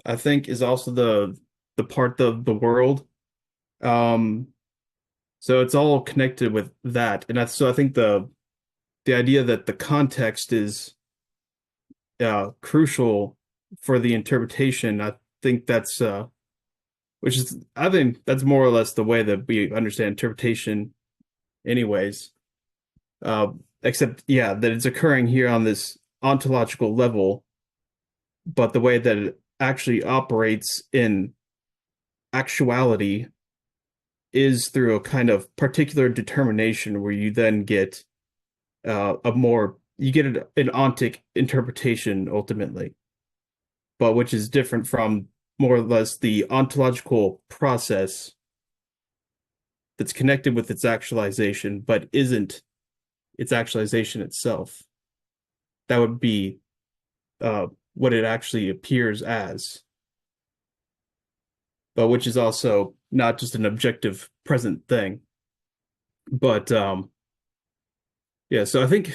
I think, is also the part of the world. So it's all connected with that, and I think the idea that the context is crucial for the interpretation. I think that's I think that's more or less the way that we understand interpretation anyways. Except, yeah, that it's occurring here on this ontological level, but the way that it actually operates in actuality is through a kind of particular determination where you then get an ontic interpretation ultimately, but which is different from more or less the ontological process that's connected with its actualization, but isn't its actualization itself. That would be what it actually appears as, but which is also not just an objective present thing. But yeah, so I think,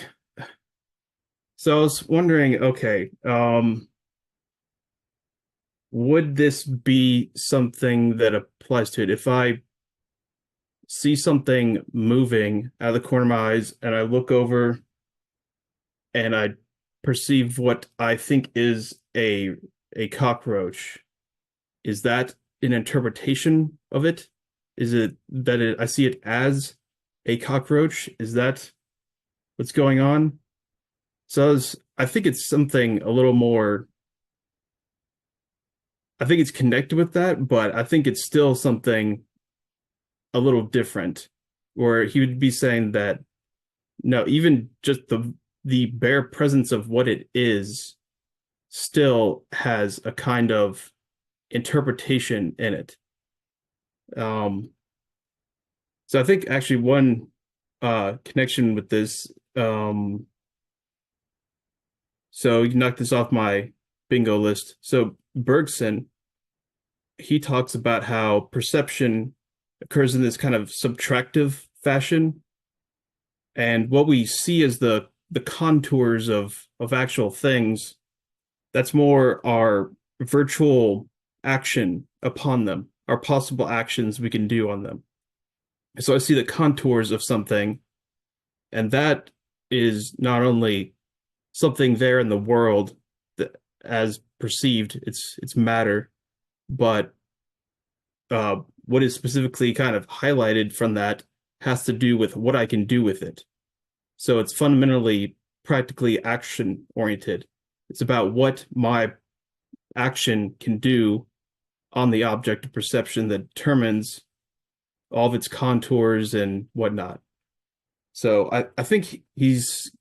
so I was wondering, okay, would this be something that applies to it? If I see something moving out of the corner of my eyes and I look over and I perceive what I think is a cockroach, is that an interpretation of it? Is it that I see it as a cockroach? Is that what's going on? So I think it's something a little more, I think it's connected with that, but I think it's still something a little different, where he would be saying that no, even just the bare presence of what it is still has a kind of interpretation in it. So I think actually one connection with this, so you knock this off my bingo list. So Bergson, he talks about how perception occurs in this kind of subtractive fashion, and what we see as the contours of actual things, that's more our virtual action upon them, our possible actions we can do on them. So I see the contours of something, and that is not only something there in the world that, as perceived, it's matter, but what is specifically kind of highlighted from that has to do with what I can do with it. So it's fundamentally practically action oriented. It's about what my action can do on the object of perception that determines all of its contours and whatnot. So I think he's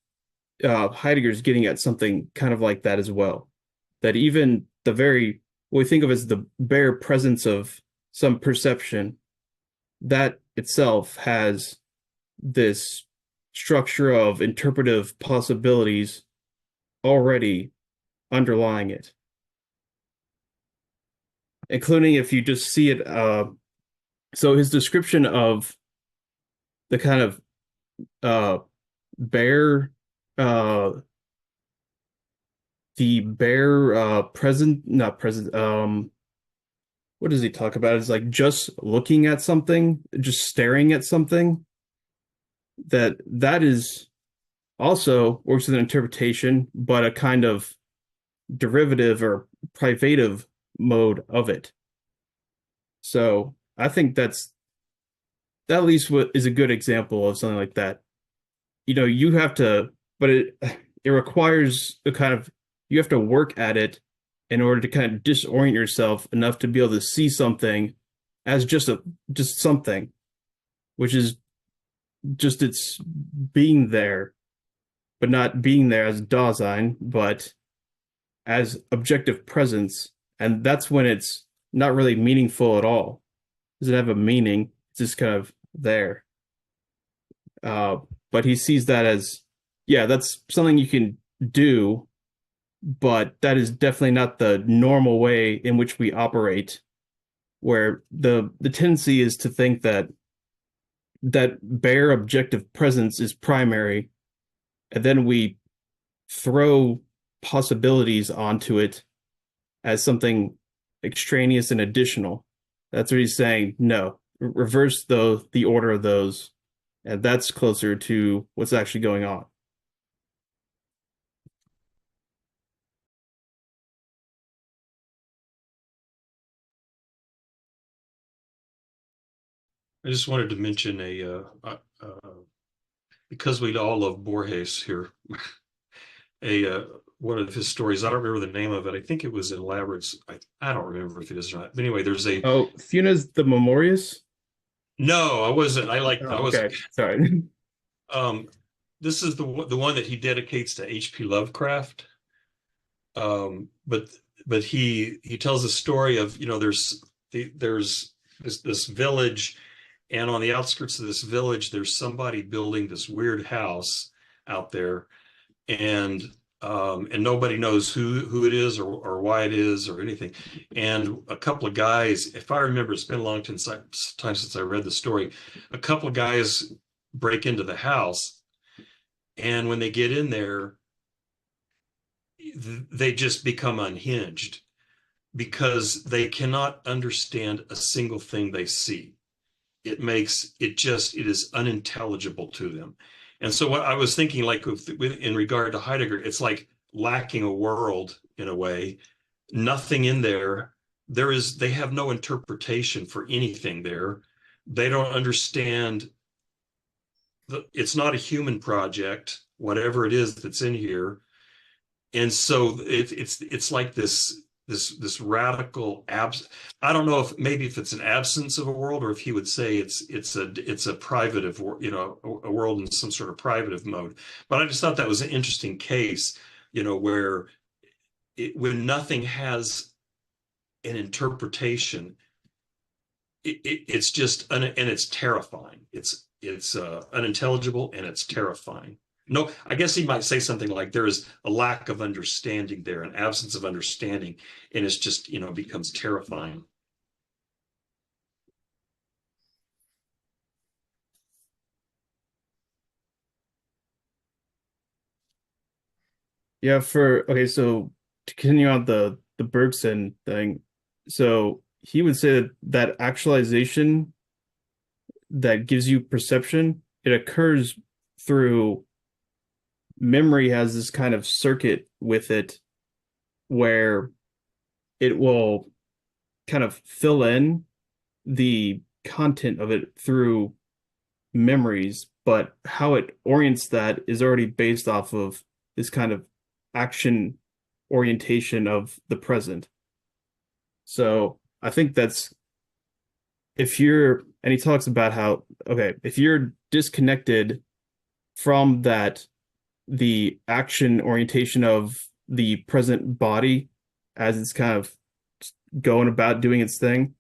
Heidegger's getting at something kind of like that as well. That even the very, what we think of as the bare presence of some perception, that itself has this structure of interpretive possibilities already underlying it. Including if you just see it, so his description of the kind of bare, the bare present, not present, what does he talk about? It's like just looking at something, just staring at something. That is also works with an interpretation, but a kind of derivative or privative mode of it. So I think that at least what is a good example of something like that. You know, you have to, but it requires a kind of, you have to work at it in order to kind of disorient yourself enough to be able to see something as just something, which is just it's being there, but not being there as Dasein, but as objective presence. And that's when it's not really meaningful at all. It doesn't have a meaning. It's just kind of there. But he sees that as, yeah, that's something you can do, but that is definitely not the normal way in which we operate, where the tendency is to think that bare objective presence is primary, and then we throw possibilities onto it as something extraneous and additional. That's what he's saying. No, reverse the order of those, and that's closer to what's actually going on. I just wanted to mention because we all love Borges here, one of his stories. I don't remember the name of it. I think it was in Labyrinths. I don't remember if it is or not. But anyway, there's a. Oh, Funes the Memorius? No, I wasn't. I was. Okay, sorry. This is the one that he dedicates to H.P. Lovecraft. But he tells a story of, you know, there's this village, and on the outskirts of this village, there's somebody building this weird house out there, and nobody knows who it is or why it is or anything. And a couple of guys, if I remember, it's been a long time since I read the story. A couple of guys break into the house, and when they get in there, they just become unhinged because they cannot understand a single thing they see. It is unintelligible to them. And so what I was thinking, like in regard to Heidegger, it's like lacking a world in a way, nothing in there. They have no interpretation for anything there. They don't understand. It's not a human project, whatever it is that's in here. And so it's like this this radical I don't know if maybe if it's an absence of a world, or if he would say it's a privative, a world in some sort of privative mode. But I just thought that was an interesting case, where when nothing has an interpretation, it's just and it's terrifying. It's unintelligible and it's terrifying. No, I guess he might say something like there is a lack of understanding there, an absence of understanding, and it's just, becomes terrifying. Yeah, so to continue on the Bergson thing, so he would say that actualization that gives you perception, it occurs through memory has this kind of circuit with it where it will kind of fill in the content of it through memories, but how it orients that is already based off of this kind of action orientation of the present. So I think that's and he talks about how, okay, if you're disconnected from the action orientation of the present body as it's kind of going about doing its thing,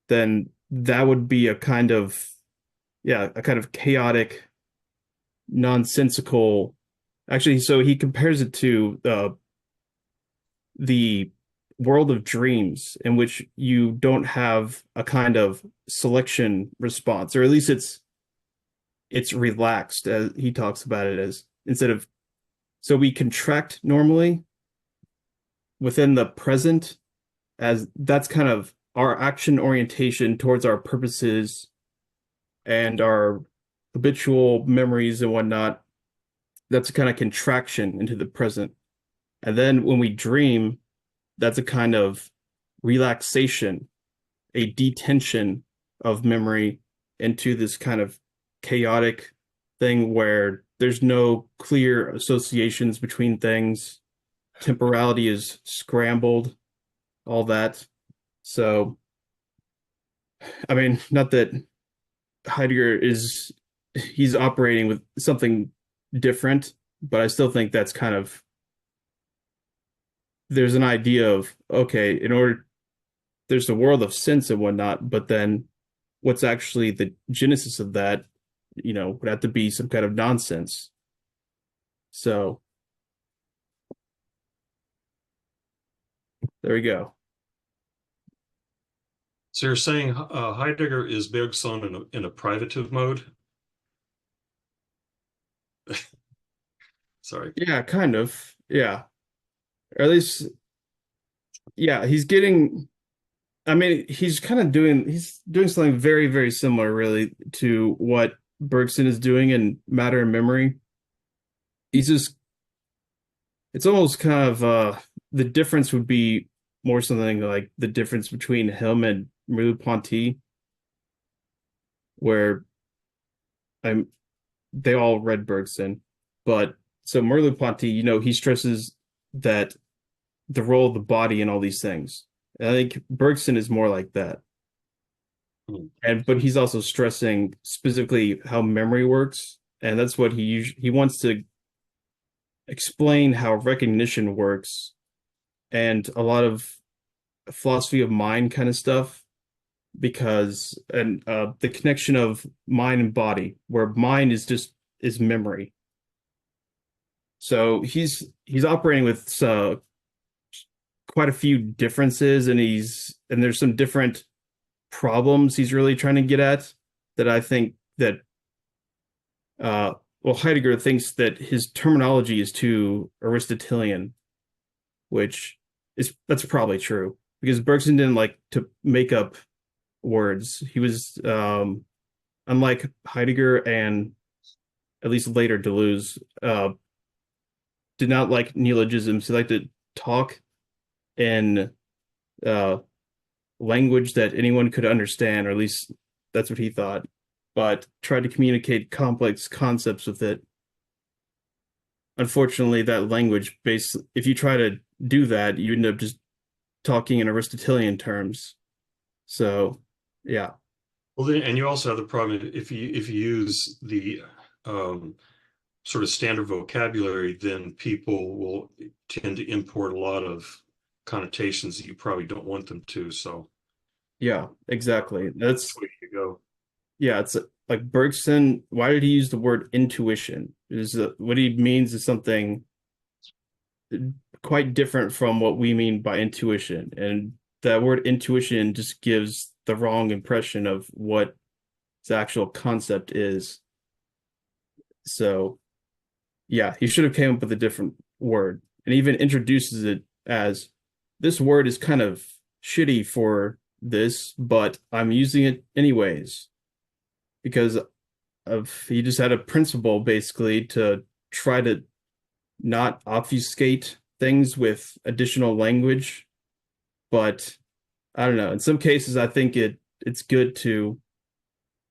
then that would be a kind of chaotic, nonsensical. Actually, so he compares it to the world of dreams, in which you don't have a kind of selection response, or at least it's relaxed, as he talks about it, as so we contract normally within the present, as that's kind of our action orientation towards our purposes and our habitual memories and whatnot. That's a kind of contraction into the present. And then when we dream, that's a kind of relaxation, a detention of memory into this kind of chaotic thing where there's no clear associations between things. Temporality is scrambled, all that. So, I mean, not that Heidegger he's operating with something different, but I still think that's kind of, there's an idea of, okay, there's the world of sense and whatnot, but then what's actually the genesis of that, would have to be some kind of nonsense. So there we go. So you're saying Heidegger is Bergson in a privative mode? Sorry. Yeah, kind of. Yeah. Or at least, yeah, he's doing something very, very similar, really, to what Bergson is doing in Matter and Memory. It's almost kind of, the difference would be more something like the difference between him and Merleau-Ponty, where they all read Bergson, but so Merleau-Ponty, he stresses that the role of the body and all these things. And I think Bergson is more like that. But he's also stressing specifically how memory works, and that's what he wants to explain how recognition works, and a lot of philosophy of mind kind of stuff, because the connection of mind and body, where mind is memory. So he's operating with quite a few differences, and there's some different problems he's really trying to get at, that I think that Heidegger thinks that his terminology is too Aristotelian, that's probably true, because Bergson didn't like to make up words. He was unlike Heidegger and at least later Deleuze, did not like neologisms. He liked to talk in language that anyone could understand, or at least that's what he thought, but tried to communicate complex concepts with it. Unfortunately, that language if you try to do that, you end up just talking in Aristotelian terms. So, yeah. Well, then, and you also have the problem if you use the sort of standard vocabulary, then people will tend to import a lot of connotations that you probably don't want them to. So Yeah, exactly. That's way to go. yeah, it's like Bergson, why did he use the word intuition? Is what he means is something quite different from what we mean by intuition. And that word intuition just gives the wrong impression of what the actual concept is. So, yeah, he should have came up with a different word and even introduces it as this word is kind of shitty for this, but I'm using it anyways because he just had a principle basically to try to not obfuscate things with additional language. But I don't know. In some cases, I think it's good to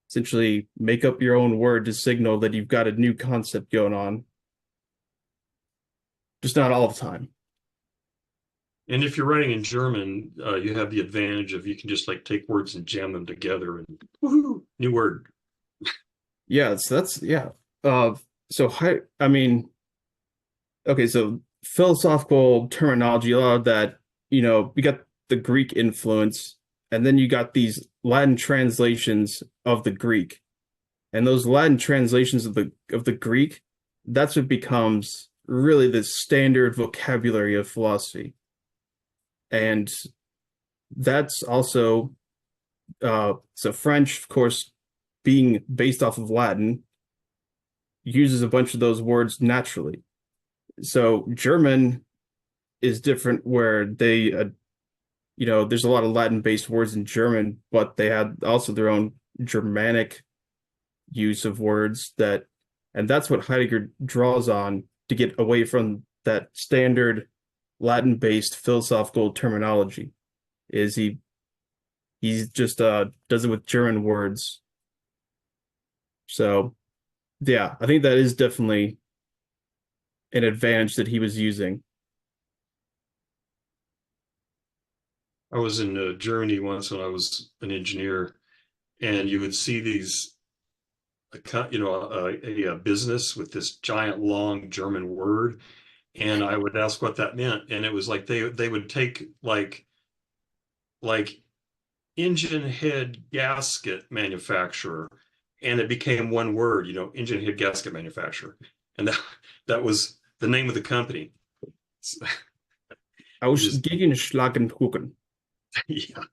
essentially make up your own word to signal that you've got a new concept going on. Just not all the time. And if you're writing in German, you have the advantage of you can just like take words and jam them together and woohoo, new word. Yeah, so that's yeah. So I mean, okay, so philosophical terminology, a lot of that, we got the Greek influence, and then you got these Latin translations of the Greek. And those Latin translations of the Greek, that's what becomes really the standard vocabulary of philosophy. And that's also so French, of course, being based off of Latin, uses a bunch of those words naturally. So German is different where they there's a lot of Latin-based words in German, but they had also their own Germanic use of words and that's what Heidegger draws on to get away from that standard Latin-based philosophical terminology. Is he just does it with German words. So yeah, I think that is definitely an advantage that he was using. I was in Germany once when I was an engineer, and you would see these, a business with this giant long German word, and I would ask what that meant, and it was like they would take like engine head gasket manufacturer, and it became one word, engine head gasket manufacturer, and that was the name of the company. Aus Just- Gegenschlagenbrücken. Yeah.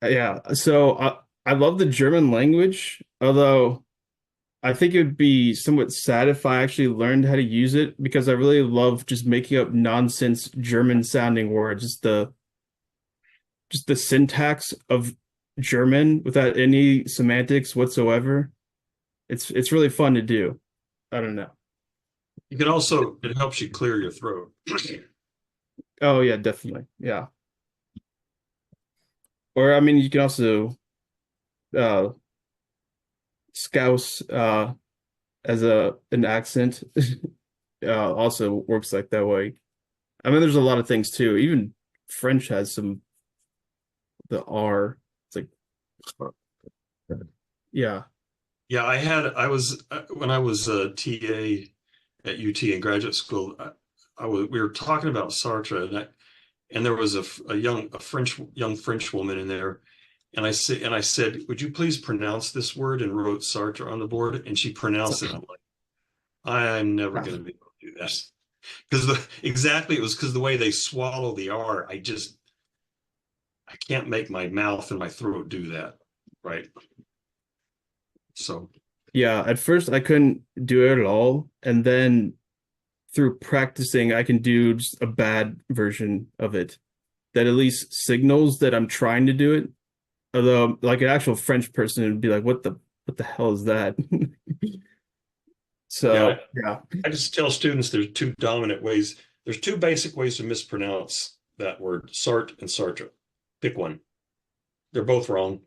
Yeah, so I love the German language, although I think it would be somewhat sad if I actually learned how to use it because I really love just making up nonsense German sounding words, just the syntax of German without any semantics whatsoever. It's really fun to do. I don't know. You can also, it helps you clear your throat. Oh yeah, definitely. Yeah. Or I mean, you can also scouse as an accent also works like that way. I mean, there's a lot of things too. Even French has the R. It's like yeah. Yeah, when I was a TA at UT in graduate school, we were talking about Sartre, and there was a young French woman in there, and I said, would you please pronounce this word, and wrote Sartre on the board, and she pronounced it. I'm like, I'm never going to be able to do that because it was because the way they swallow the R, I can't make my mouth and my throat do that, right? So Yeah, at first I couldn't do it at all, and then through practicing, I can do just a bad version of it that at least signals that I'm trying to do it. Although, like an actual French person would be like, what the hell is that?" So, yeah. I just tell students there's two dominant ways. There's two basic ways to mispronounce that word, Sartre and Sartre. Pick one. They're both wrong.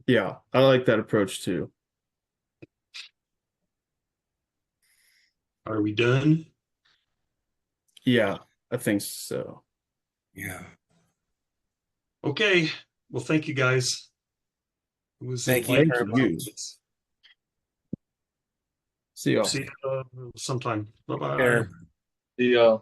Yeah, I like that approach too. Are we done? Yeah, I think so. Yeah. Okay. Well, thank you guys. It was Thank you Thank very you. much. See y'all. See you sometime. Bye bye. Here. The